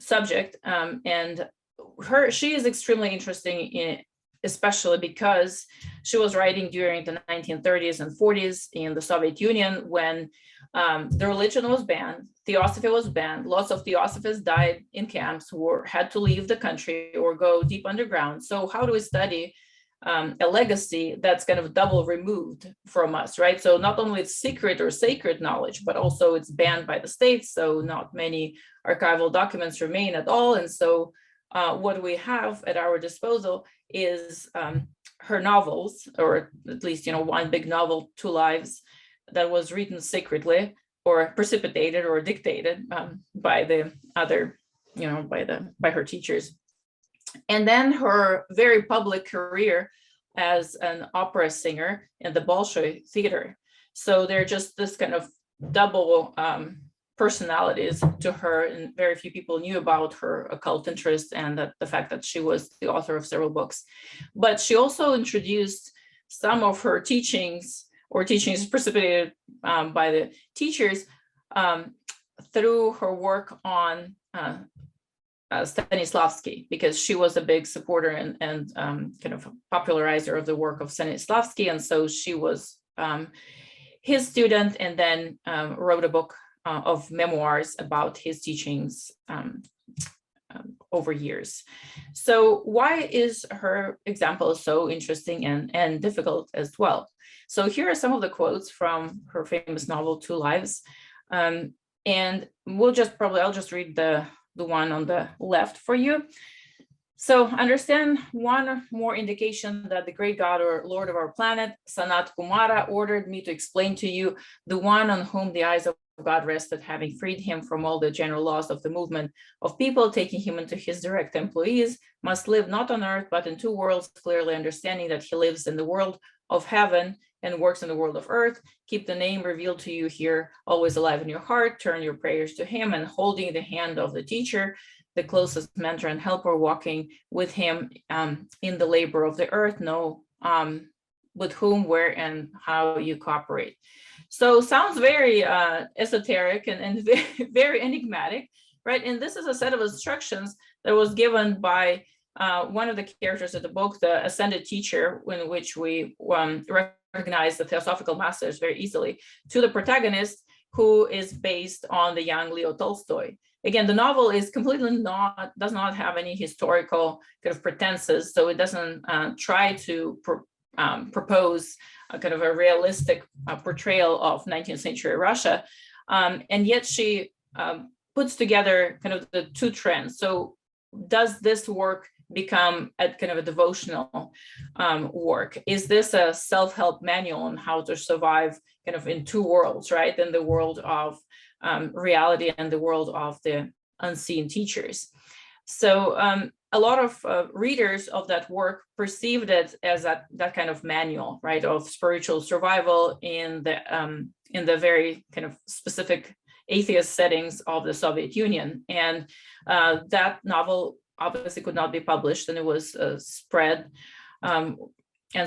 subject. And she is extremely interesting, especially because she was writing during the 1930s and 40s in the Soviet Union, when the religion was banned, theosophy was banned, lots of theosophists died in camps or had to leave the country or go deep underground. So how do we study a legacy that's kind of double removed from us, right? So not only it's secret or sacred knowledge, but also it's banned by the state. So not many archival documents remain at all. And so what we have at our disposal is her novels, or at least, one big novel, Two Lives, that was written secretly or precipitated or dictated by the other, by her teachers. And then her very public career as an opera singer in the Bolshoi theater. So they're just this kind of double personalities to her, and very few people knew about her occult interest and the fact that she was the author of several books. But she also introduced some of her teachings, or teachings precipitated by the teachers, through her work on Stanislavski, because she was a big supporter and kind of popularizer of the work of Stanislavski. And so she was his student, and then wrote a book of memoirs about his teachings over years. So why is her example so interesting and difficult as well? So here are some of the quotes from her famous novel, Two Lives. And I'll just read the one on the left for you. So understand one more indication that the great God or Lord of our planet, Sanat Kumara, ordered me to explain to you the one on whom the eyes of God rested, having freed him from all the general laws of the movement of people, taking him into his direct employees, must live not on earth, but in two worlds, clearly understanding that he lives in the world of heaven and works in the world of earth. Keep the name revealed to you here always alive in your heart, turn your prayers to him, and holding the hand of the teacher, the closest mentor and helper, walking with him in the labor of the earth, know with whom, where, and how you cooperate. So sounds very esoteric and very, very enigmatic, right? And this is a set of instructions that was given by one of the characters of the book, the ascended teacher, in which we recognize the Theosophical Masters very easily, to the protagonist, who is based on the young Leo Tolstoy. Again, the novel is completely does not have any historical kind of pretenses, so it doesn't try to propose a kind of a realistic portrayal of 19th century Russia, and yet she puts together kind of the two trends. So does this work become a kind of a devotional work? Is this a self-help manual on how to survive kind of in two worlds, right? In the world of reality and the world of the unseen teachers. So a lot of readers of that work perceived it as that kind of manual, right, of spiritual survival in the very kind of specific atheist settings of the Soviet Union. And that novel obviously could not be published, and it was spread and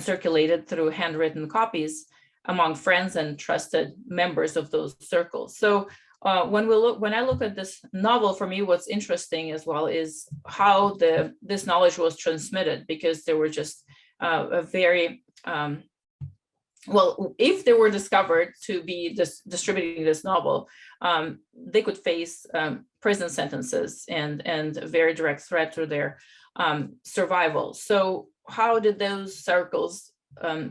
circulated through handwritten copies among friends and trusted members of those circles. So when I look at this novel, for me, what's interesting as well is how this knowledge was transmitted, because there were just a very well, if they were discovered to be distributing this novel, they could face prison sentences and a very direct threat to their survival. So how did those circles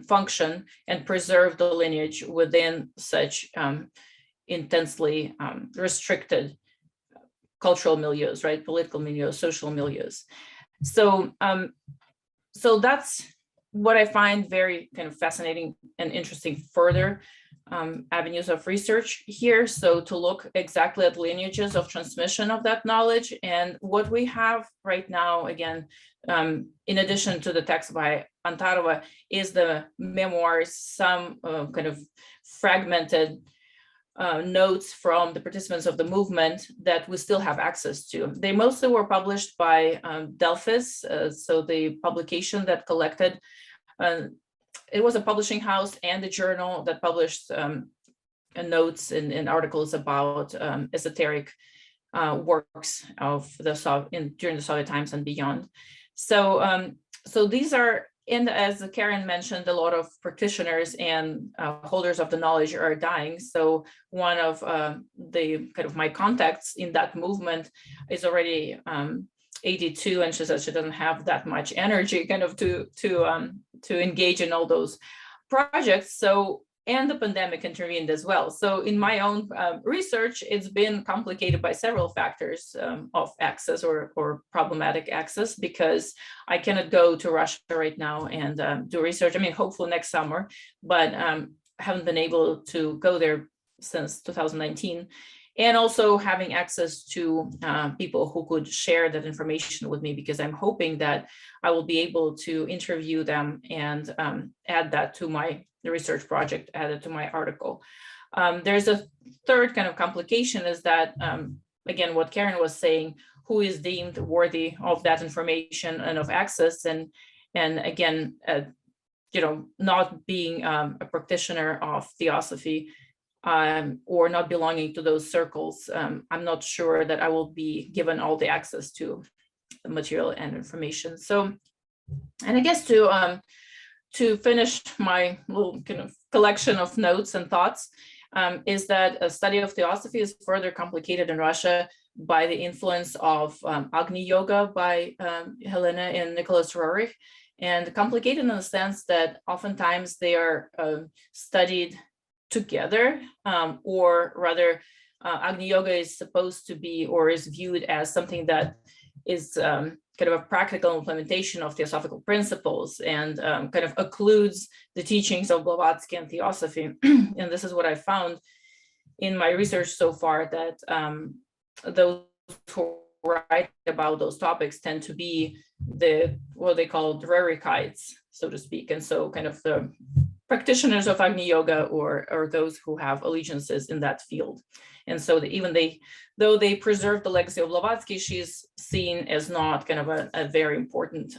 function and preserve the lineage within such intensely restricted cultural milieus, right? Political milieus, social milieus. So, so that's what I find very kind of fascinating and interesting further avenues of research here. So to look exactly at lineages of transmission of that knowledge. And what we have right now, again, in addition to the text by Antarova, is the memoirs, some kind of fragmented notes from the participants of the movement that we still have access to. They mostly were published by Delphis, so the publication that collected, it was a publishing house and a journal that published notes and articles about esoteric works of during the Soviet times and beyond. So, so these are, and as Karen mentioned, a lot of practitioners and holders of the knowledge are dying. So one of the kind of my contacts in that movement is already 82, and she says she doesn't have that much energy kind of to engage in all those projects. So, and the pandemic intervened as well. So in my own research, it's been complicated by several factors of access or problematic access, because I cannot go to Russia right now and do research. I mean, hopefully next summer, but haven't been able to go there since 2019. And also having access to people who could share that information with me, because I'm hoping that I will be able to interview them and add that to the research project, added to my article. There's a third kind of complication is that, again, what Karen was saying, who is deemed worthy of that information and of access, and again, you know, not being a practitioner of theosophy, or not belonging to those circles, I'm not sure that I will be given all the access to the material and information. So, and I guess to finish my little kind of collection of notes and thoughts, is that a study of theosophy is further complicated in Russia by the influence of Agni Yoga by Helena and Nicholas Roerich, and complicated in the sense that oftentimes they are studied together, or rather Agni Yoga is supposed to be, or is viewed as something that is kind of a practical implementation of theosophical principles, and kind of occludes the teachings of Blavatsky and theosophy. And this is what I found in my research so far, that those who write about those topics tend to be what they call Roerichites, so to speak. And so kind of the practitioners of Agni Yoga, or those who have allegiances in that field. And so though they preserve the legacy of Blavatsky, she's seen as not kind of a very important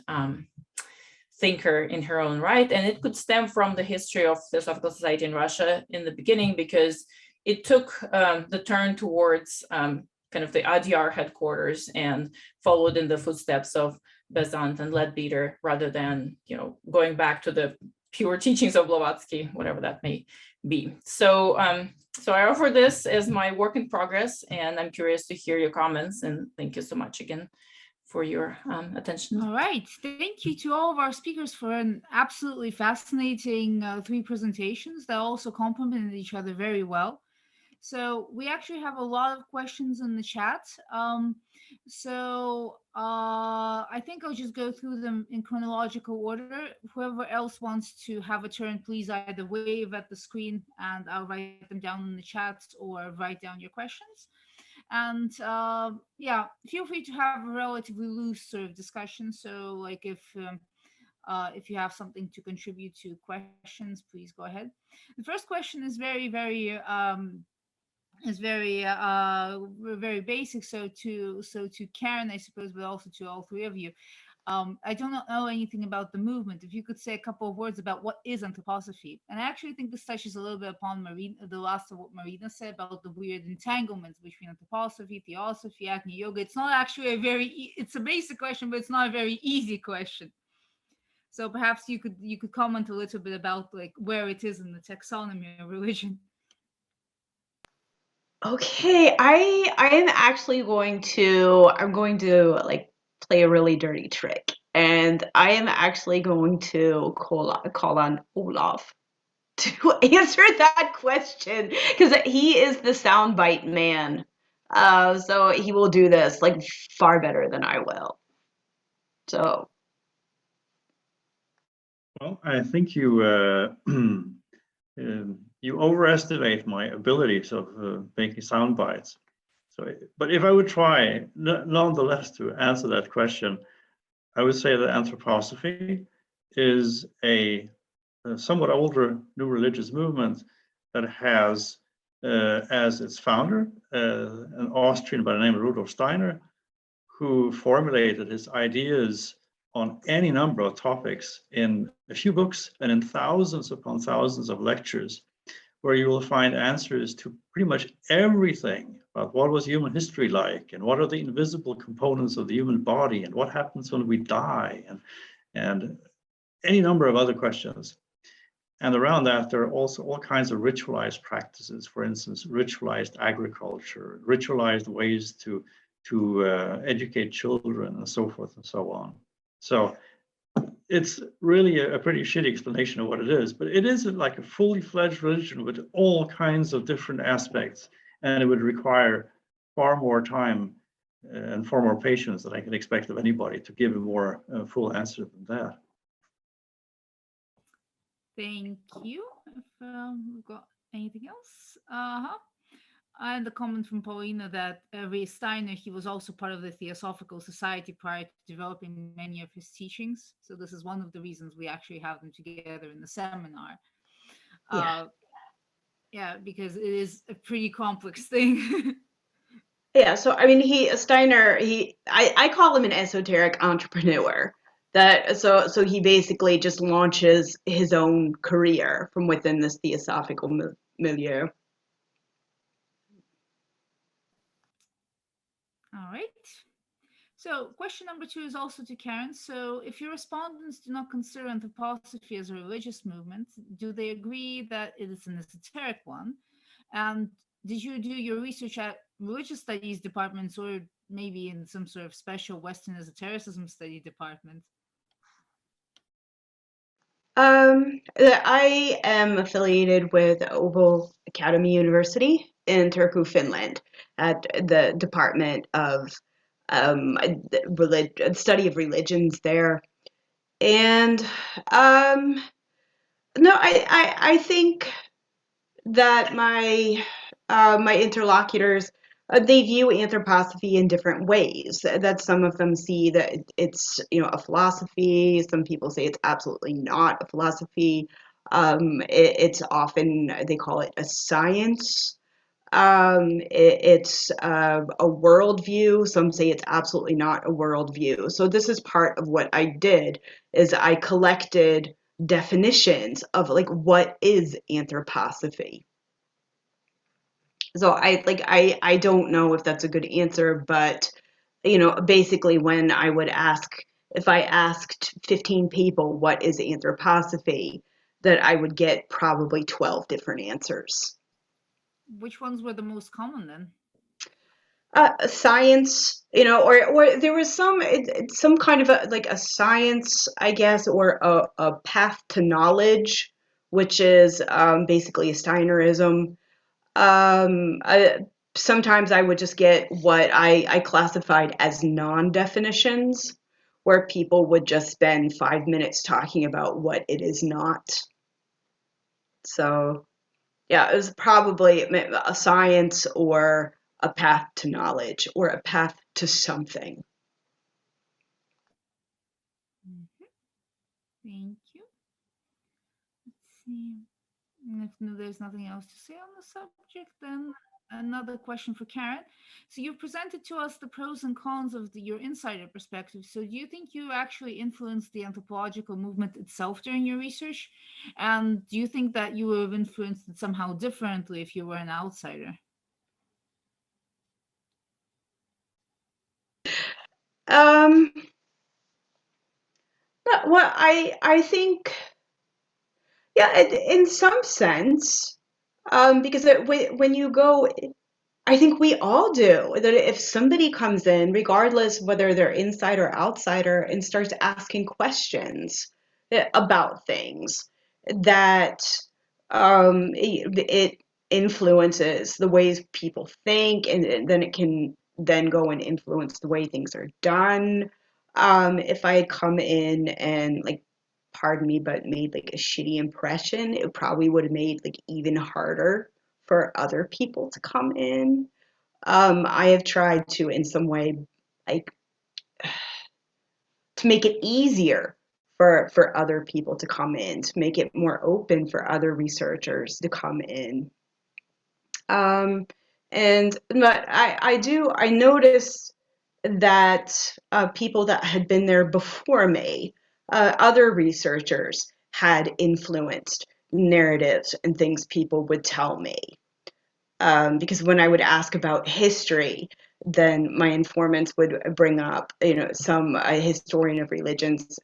thinker in her own right. And it could stem from the history of Theosophical Society in Russia in the beginning, because it took the turn towards kind of the ADR headquarters and followed in the footsteps of Besant and Leadbeater, rather than, you know, going back to the pure teachings of Blavatsky, whatever that may be. So, so I offer this as my work in progress, and I'm curious to hear your comments, and thank you so much again for your attention. All right, thank you to all of our speakers for an absolutely fascinating 3 presentations that also complemented each other very well. So we actually have a lot of questions in the chat. I think I'll just go through them in chronological order. Whoever else wants to have a turn, please either wave at the screen and I'll write them down in the chat, or write down your questions. And yeah, feel free to have a relatively loose sort of discussion. So like if you have something to contribute to questions, please go ahead. The first question is very basic. So to Karen, I suppose, but also to all 3 of you. I do not know anything about the movement. If you could say a couple of words about what is anthroposophy. And I actually think this touches a little bit upon the last of what Marina said about the weird entanglements between anthroposophy, theosophy, Agni Yoga. It's not actually it's a basic question, but it's not a very easy question. So perhaps you could comment a little bit about like where it is in the taxonomy of religion. Okay, I am actually going to like play a really dirty trick, and I am actually going to call on Olaf to answer that question, because he is the soundbite man. So he will do this like far better than I will. So. Well, I think you you overestimate my abilities of making sound bites. So, but if I would try, nonetheless, to answer that question, I would say that anthroposophy is a somewhat older new religious movement that has as its founder an Austrian by the name of Rudolf Steiner, who formulated his ideas on any number of topics in a few books and in thousands upon thousands of lectures, where you will find answers to pretty much everything about what was human history like, and what are the invisible components of the human body, and what happens when we die, and any number of other questions. And around that, there are also all kinds of ritualized practices, for instance, ritualized agriculture, ritualized ways to educate children, and so forth and so on. So it's really a pretty shitty explanation of what it is, but it is like a fully fledged religion with all kinds of different aspects, and it would require far more time and far more patience than I can expect of anybody to give a more full answer than that. Thank you. If we've got anything else, and the comment from Paulina that Ray Steiner, he was also part of the Theosophical Society prior to developing many of his teachings. So this is one of the reasons we actually have them together in the seminar. Yeah, because it is a pretty complex thing. Yeah, so I mean, I call him an esoteric entrepreneur. So he basically just launches his own career from within this theosophical milieu. All right. So question number 2 is also to Karen. So if your respondents do not consider anthroposophy as a religious movement, do they agree that it is an esoteric one? And did you do your research at religious studies departments, or maybe in some sort of special Western esotericism study department? I am affiliated with Oval Academy University in Turku, Finland, at the Department of Study of Religions there. And no, I think that my interlocutors, they view anthroposophy in different ways. That some of them see that it's a philosophy. Some people say it's absolutely not a philosophy. It's often, they call it a science. It's a worldview. Some say it's absolutely not a worldview. So this is part of what I did, is I collected definitions of like what is anthroposophy. So I don't know if that's a good answer, but basically when I would ask, if I asked 15 people what is anthroposophy, that I would get probably 12 different answers. Which ones were the most common then? Science, or there was some kind of a science, I guess, or a path to knowledge, which is basically a Steinerism. Sometimes I would just get what I classified as non-definitions, where people would just spend 5 minutes talking about what it is not. So, yeah, it was probably a science or a path to knowledge or a path to something. Thank you. Let's see. If there's nothing else to say on the subject, then another question for Karen. So you've presented to us the pros and cons of your insider perspective. So do you think you actually influenced the anthropological movement itself during your research? And do you think that you would have influenced it somehow differently if you were an outsider? Well, I think, yeah, in some sense, because when you go, I think we all do, that if somebody comes in, regardless whether they're inside or outsider, and starts asking questions about things, that it influences the ways people think, and then it can then go and influence the way things are done. If I come in and, like, pardon me, but made like a shitty impression, it probably would have made like even harder for other people to come in. I have tried to, in some way, like, to make it easier for other people to come in, to make it more open for other researchers to come in. But I noticed that people that had been there before me, other researchers, had influenced narratives and things people would tell me. Because when I would ask about history, then my informants would bring up, some historian of religions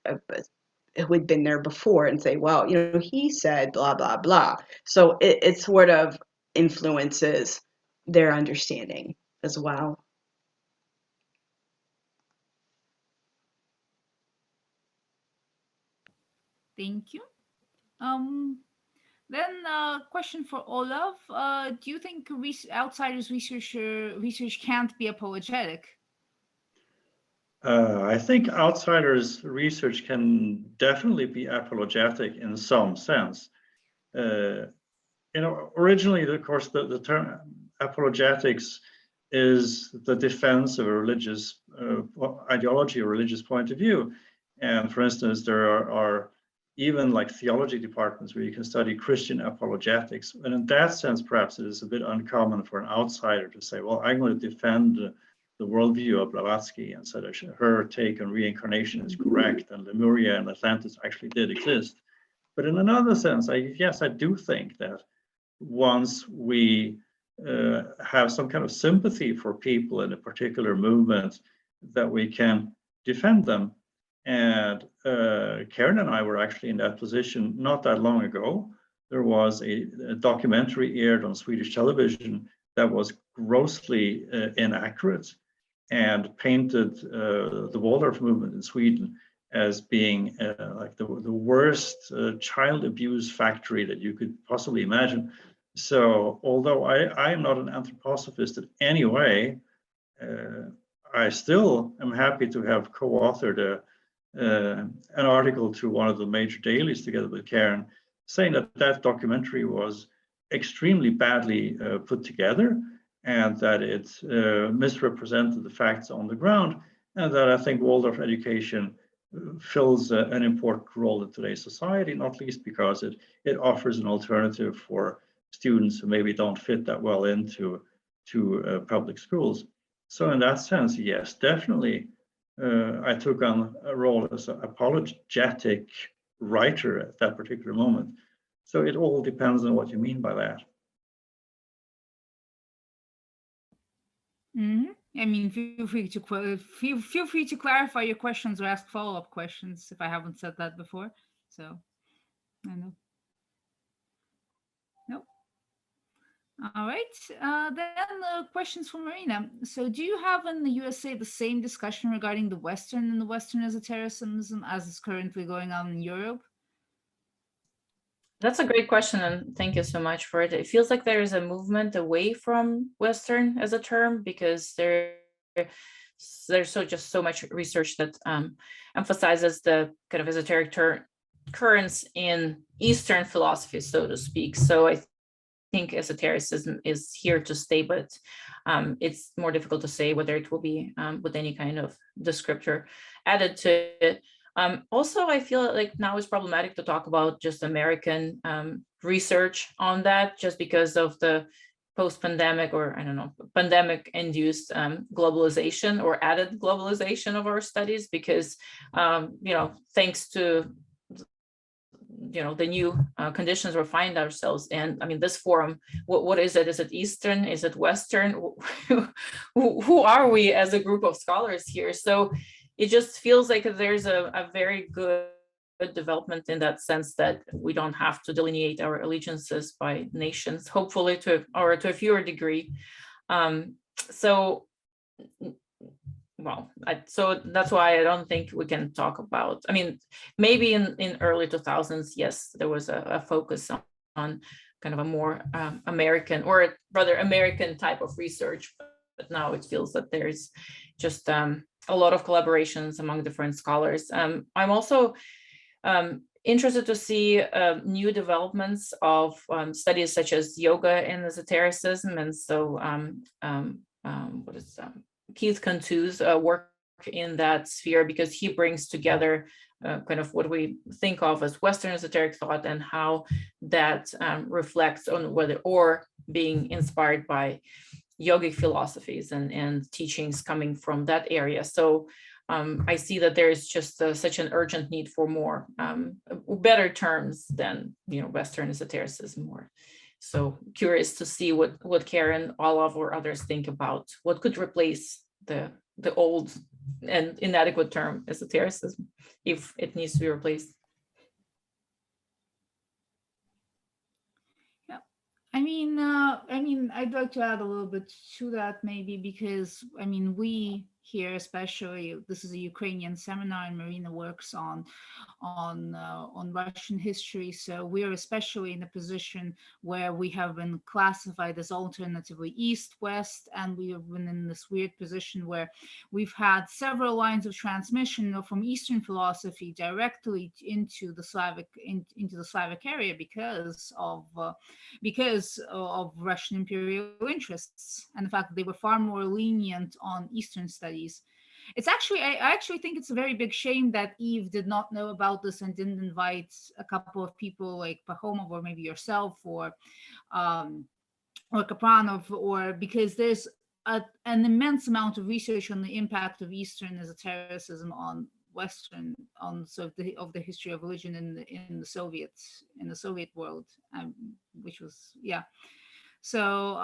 who had been there before and say, well, he said blah, blah, blah. So it sort of influences their understanding as well. Thank you. Then a question for Olav. Do you think outsiders research can't be apologetic? I think outsiders' research can definitely be apologetic in some sense. Originally, of course, the term apologetics is the defense of a religious ideology or religious point of view. And for instance, there are even like theology departments where you can study Christian apologetics. And in that sense, perhaps it is a bit uncommon for an outsider to say, well, I'm going to defend the worldview of Blavatsky and say that her take on reincarnation is correct and Lemuria and Atlantis actually did exist. But in another sense, I do think that once we have some kind of sympathy for people in a particular movement, that we can defend them. And Karen and I were actually in that position not that long ago. There was a documentary aired on Swedish television that was grossly inaccurate and painted the Waldorf movement in Sweden as being like the worst child abuse factory that you could possibly imagine. So although I am not an anthroposophist in any way, I still am happy to have co-authored an article to one of the major dailies together with Karen, saying that documentary was extremely badly put together and that it misrepresented the facts on the ground, and that I think Waldorf education fills an important role in today's society, not least because it offers an alternative for students who maybe don't fit that well into public schools. So in that sense, yes, definitely, I took on a role as an apologetic writer at that particular moment. So it all depends on what you mean by that. I mean, feel free to clarify your questions or ask follow-up questions if I haven't said that before. So, I know. Nope. All right. Then questions from Marina. So, do you have in the USA the same discussion regarding the Western and the Western esotericism as is currently going on in Europe? That's a great question, and thank you so much for it. It feels like there is a movement away from Western as a term because there's just so much research that emphasizes the kind of esoteric currents in Eastern philosophy, so to speak. So I think esotericism is here to stay, but it's more difficult to say whether it will be with any kind of descriptor added to it. Also, I feel like now it's problematic to talk about just American research on that, just because of the post-pandemic, or I don't know, pandemic-induced globalization or added globalization of our studies, because thanks to the new conditions we find ourselves in. I mean, this forum, what is it? Is it Eastern? Is it Western? Who are we as a group of scholars here? So it just feels like there's a very good development in that sense, that we don't have to delineate our allegiances by nations, hopefully to a fewer degree. So that's why I don't think we can talk about, I mean, maybe in early 2000s, yes, there was a focus on kind of a more American, or rather American type of research, but now it feels that there's just a lot of collaborations among different scholars. I'm also interested to see new developments of studies such as yoga and esotericism. And so Keith Cantu's work in that sphere, because he brings together kind of what we think of as Western esoteric thought and how that reflects on whether, or being inspired by yogic philosophies and teachings coming from that area. So I see that there is just such an urgent need for more better terms than Western esotericism. So curious to see what Karen, Olav, or others think about what could replace the old and inadequate term esotericism, if it needs to be replaced. I mean, I'd like to add a little bit to that, maybe, because we here, especially, this is a Ukrainian seminar, and Marina works on Russian history. So we are especially in a position where we have been classified as alternatively East-West, and we have been in this weird position where we've had several lines of transmission from Eastern philosophy directly into the Slavic area because of Russian imperial interests, and the fact that they were far more lenient on Eastern studies. It's actually, I actually think it's a very big shame that Eve did not know about this and didn't invite a couple of people like Pahomov, or maybe yourself, or Kapranov, or because there's an immense amount of research on the impact of Eastern esotericism on Western, on sort of the history of religion in the Soviet world, which was So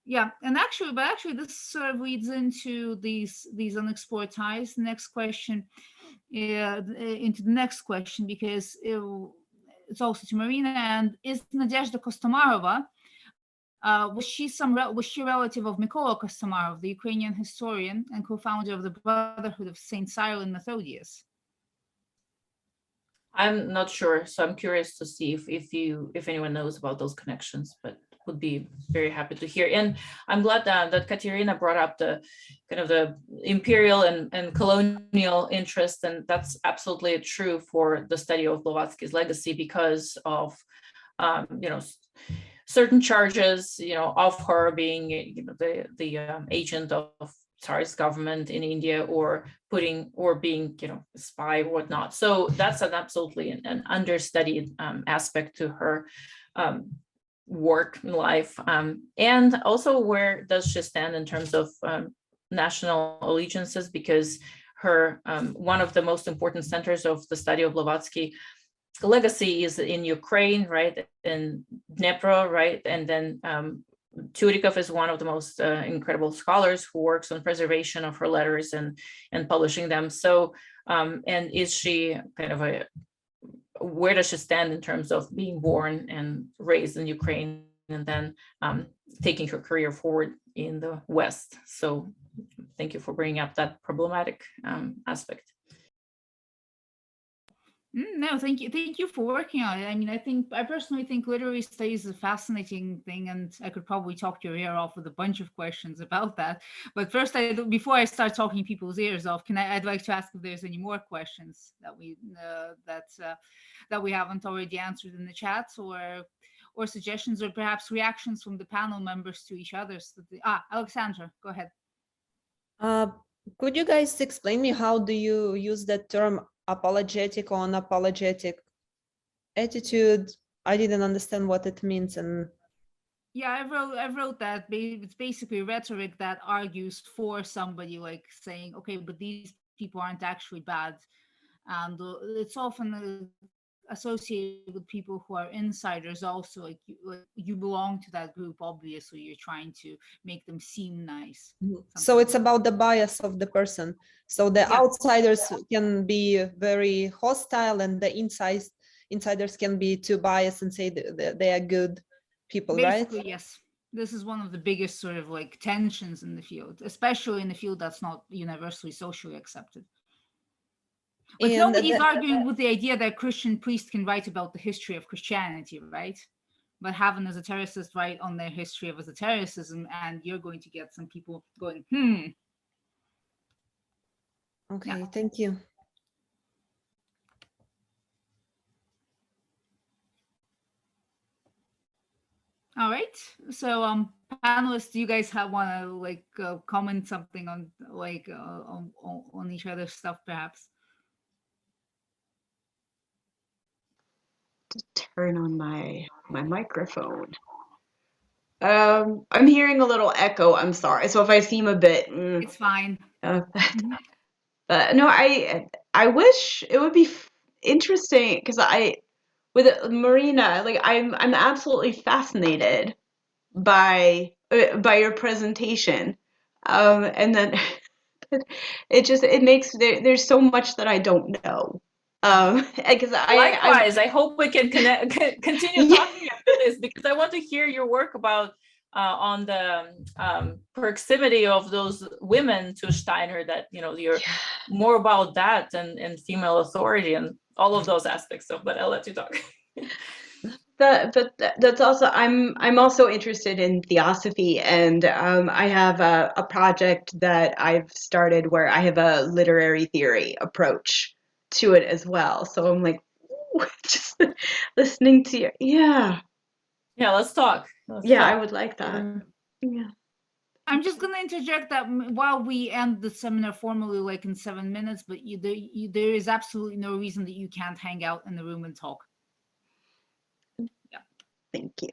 and actually, this sort of leads into these unexplored ties. Next question, into the next question, because it's also to Marina. And is Nadezhda Kostomarova, was she relative of Mykola Kostomarov, the Ukrainian historian and co-founder of the Brotherhood of Saint Cyril and Methodius? I'm not sure, so I'm curious to see if anyone knows about those connections, but would be very happy to hear. And I'm glad that Katerina brought up the kind of the imperial and colonial interest, and that's absolutely true for the study of Blavatsky's legacy, because of certain charges of her being the agent of Tsar's government in India, or being a spy or whatnot. So that's absolutely an understudied aspect to her work in life, and also where does she stand in terms of national allegiances, because her one of the most important centers of the study of Blavatsky legacy is in Ukraine, right, in Dnipro, right, and then Turikov is one of the most incredible scholars who works on preservation of her letters and publishing them. So, and is she kind of where does she stand in terms of being born and raised in Ukraine and then taking her career forward in the West? So thank you for bringing up that problematic aspect. No, thank you. Thank you for working on it. I mean, I personally think literary studies is a fascinating thing, and I could probably talk your ear off with a bunch of questions about that. But first, before I start talking people's ears off, I'd like to ask if there's any more questions that we haven't already answered in the chat, or suggestions, or perhaps reactions from the panel members to each other. Alexandra, go ahead. Could you guys explain me how do you use that term apologetic or unapologetic attitude? I didn't understand what it means. And yeah, I wrote that it's basically rhetoric that argues for somebody, like saying, okay, but these people aren't actually bad, and it's often associated with people who are insiders also, like you belong to that group, obviously you're trying to make them seem nice. So it's about the bias of the person. So the outsiders can be very hostile, and the insiders can be too biased and say that they are good people, basically, right? Yes, this is one of the biggest sort of like tensions in the field, especially in the field that's not universally socially accepted. Like nobody's arguing with the idea that a Christian priest can write about the history of Christianity, right? But have an esotericist write on their history of esotericism, and you're going to get some people going, Okay, thank you. All right. So, panelists, do you guys want to comment something on on each other's stuff, perhaps? To turn on my microphone. I'm hearing a little echo. I'm sorry. So if I seem a bit, it's fine. But no, I wish it would be interesting, because with Marina, like I'm absolutely fascinated by your presentation, and then it makes there's so much that I don't know. Because likewise, I hope we can continue talking after this, because I want to hear your work about on the proximity of those women to Steiner, that you're more about that and female authority and all of those aspects. So, but I'll let you talk. But that's also I'm also interested in theosophy, and I have a project that I've started where I have a literary theory approach to it as well. So I'm like, ooh, just listening to you. Yeah, let's talk. I would like that. Yeah. I'm just going to interject that while we end the seminar formally, like in 7 minutes, but there is absolutely no reason that you can't hang out in the room and talk. Yeah. Thank you.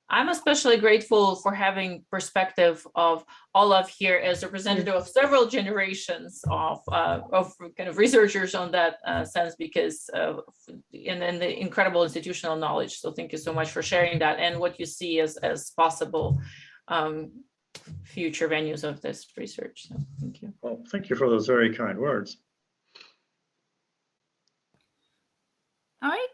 I'm especially grateful for having perspective of Olav here as representative of several generations of kind of researchers on that sense, because and the incredible institutional knowledge. So thank you so much for sharing that and what you see as possible future venues of this research. So thank you. Well, thank you for those very kind words. All right,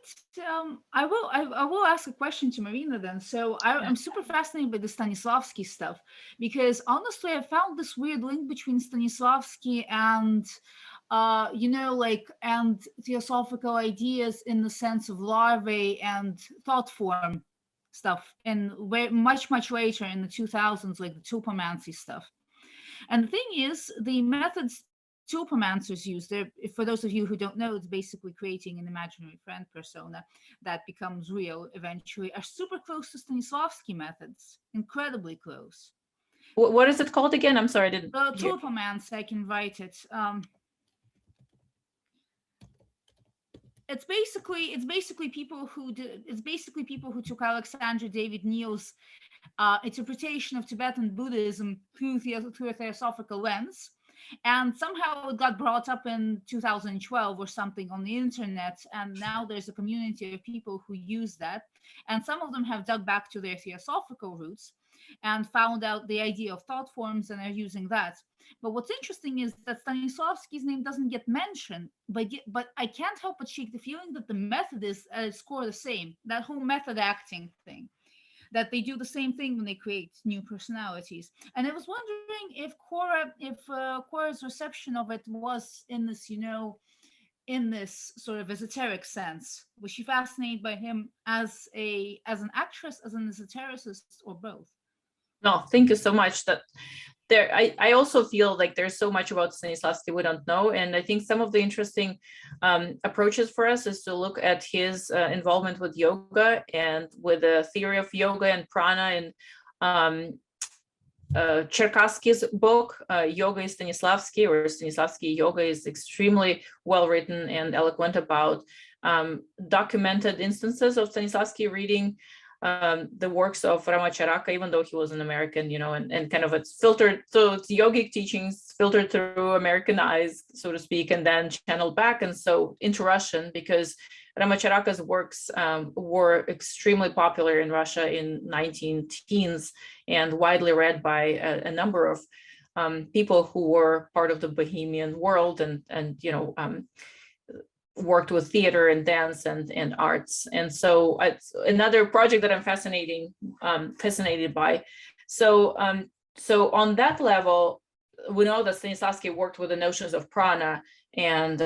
I will ask a question to Marina then. So I'm super fascinated by the Stanislavski stuff, because honestly, I found this weird link between Stanislavski and, and theosophical ideas in the sense of larvae and thought form stuff, and much later in the 2000s, like the tulpomancy stuff. And the thing is, the methods tulpomancers use, for those of you who don't know, it's basically creating an imaginary friend persona that becomes real eventually, are super close to Stanislavski methods, incredibly close. What is it called again? I'm sorry, I didn't hear. Tulpomancy, I can write it. it's basically people who took Alexander David Neal's interpretation of Tibetan Buddhism through a theosophical lens. And somehow it got brought up in 2012 or something on the internet. And now there's a community of people who use that. And some of them have dug back to their theosophical roots and found out the idea of thought forms and are using that. But what's interesting is that Stanislavski's name doesn't get mentioned, but I can't help but shake the feeling that the method is at its core the same, that whole method acting thing, that they do the same thing when they create new personalities. And I was wondering if Cora's reception of it was in this, in this sort of esoteric sense. Was she fascinated by him as an actress, as an esotericist, or both? No, thank you so much. I also feel like there's so much about Stanislavski we don't know. And I think some of the interesting approaches for us is to look at his involvement with yoga and with the theory of yoga and prana. And Cherkassky's book, Yoga is Stanislavski, or Stanislavski Yoga, is extremely well written and eloquent about documented instances of Stanislavski reading the works of Ramacharaka, even though he was an American, and kind of it's filtered. So it's yogic teachings filtered through American eyes, so to speak, and then channeled back. And so into Russian, because Ramacharaka's works were extremely popular in Russia in 19 teens and widely read by a number of people who were part of the Bohemian world and worked with theater and dance and arts. And so it's another project that I'm fascinated by. So on that level, we know that Stanislavski worked with the notions of prana and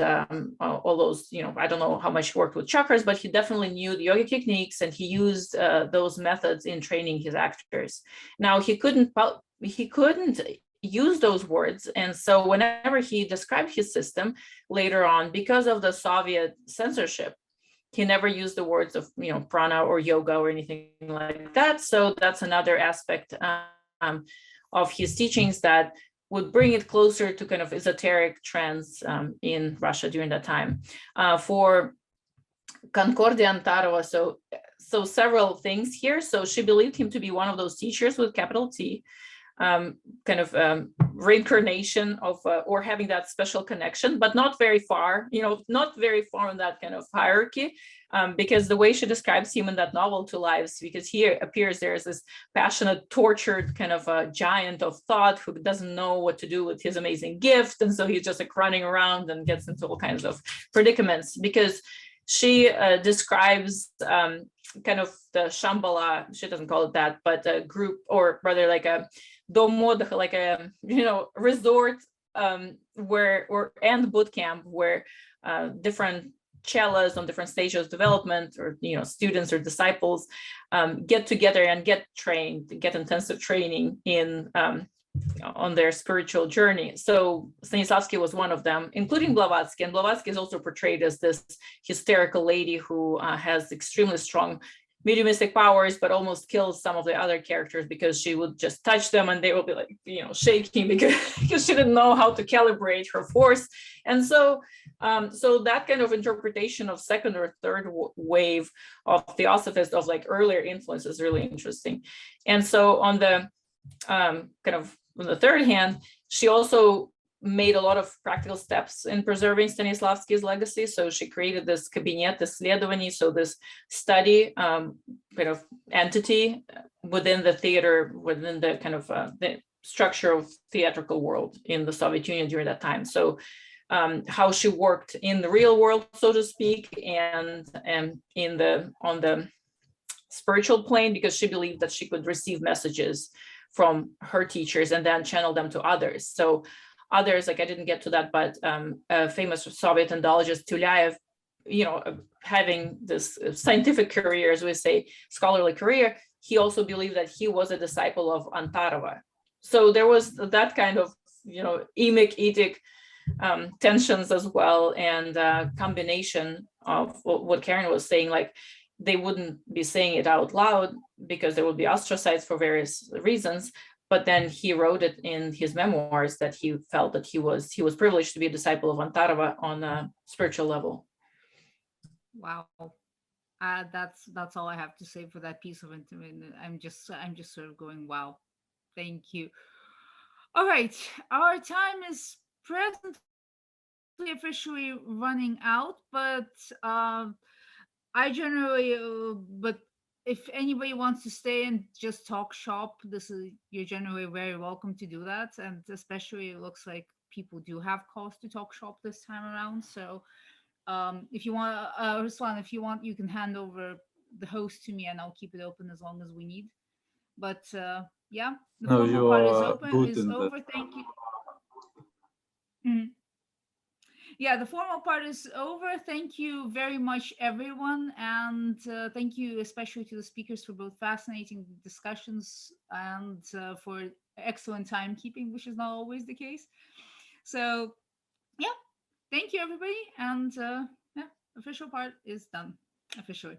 all those, I don't know how much he worked with chakras, but he definitely knew the yoga techniques, and he used those methods in training his actors. Now he couldn't use those words. And so whenever he described his system later on, because of the Soviet censorship, he never used the words of, prana or yoga or anything like that. So that's another aspect of his teachings that would bring it closer to kind of esoteric trends in Russia during that time. For Concordia Antarova, so several things here. So she believed him to be one of those teachers with capital T, reincarnation of or having that special connection, but not very far, not very far in that kind of hierarchy, because the way she describes him in that novel, Two Lives, because here appears there's this passionate, tortured kind of a giant of thought who doesn't know what to do with his amazing gift, and so he's just like running around and gets into all kinds of predicaments, because she describes kind of the Shambhala, she doesn't call it that, but a group, or rather like a domod, like a resort and boot camp where different chelas on different stages of development, or students or disciples get together and get trained, get intensive training in on their spiritual journey. So Stanislavski was one of them, including Blavatsky. And Blavatsky is also portrayed as this hysterical lady who has extremely strong mediumistic powers, but almost kills some of the other characters because she would just touch them and they will be like, shaking because she didn't know how to calibrate her force. And so that kind of interpretation of second or third wave of theosophists of like earlier influence is really interesting. And so on the on the third hand, she also made a lot of practical steps in preserving Stanislavski's legacy. So she created this Kabinet Исследований, so this study kind of entity within the theater, within the kind of the structure of theatrical world in the Soviet Union during that time. So how she worked in the real world, so to speak, and on the spiritual plane, because she believed that she could receive messages from her teachers and then channel them to others. So others, like I didn't get to that, but a famous Soviet Indologist, Tyulyaev, having this scientific career, as we say, scholarly career, he also believed that he was a disciple of Antarova. So there was that kind of, emic-etic tensions as well, and combination of what Karen was saying, like they wouldn't be saying it out loud because they would be ostracized for various reasons. But then he wrote it in his memoirs that he felt that he was privileged to be a disciple of Antarova on a spiritual level. Wow. That's all I have to say for that piece of information. I'm just sort of going, wow. Thank you. All right, our time is presently officially running out, but I generally, but if anybody wants to stay and just talk shop, you're generally very welcome to do that. And especially, it looks like people do have calls to talk shop this time around. So, if you want, Ruslan, if you want, you can hand over the host to me, and I'll keep it open as long as we need. But yeah, the No, formal you part is are open, good is in that. over. Thank you. Mhm. Yeah, the formal part is over. Thank you very much, everyone. And thank you especially to the speakers for both fascinating discussions and for excellent timekeeping, which is not always the case. So, yeah, thank you, everybody. And yeah, official part is done officially.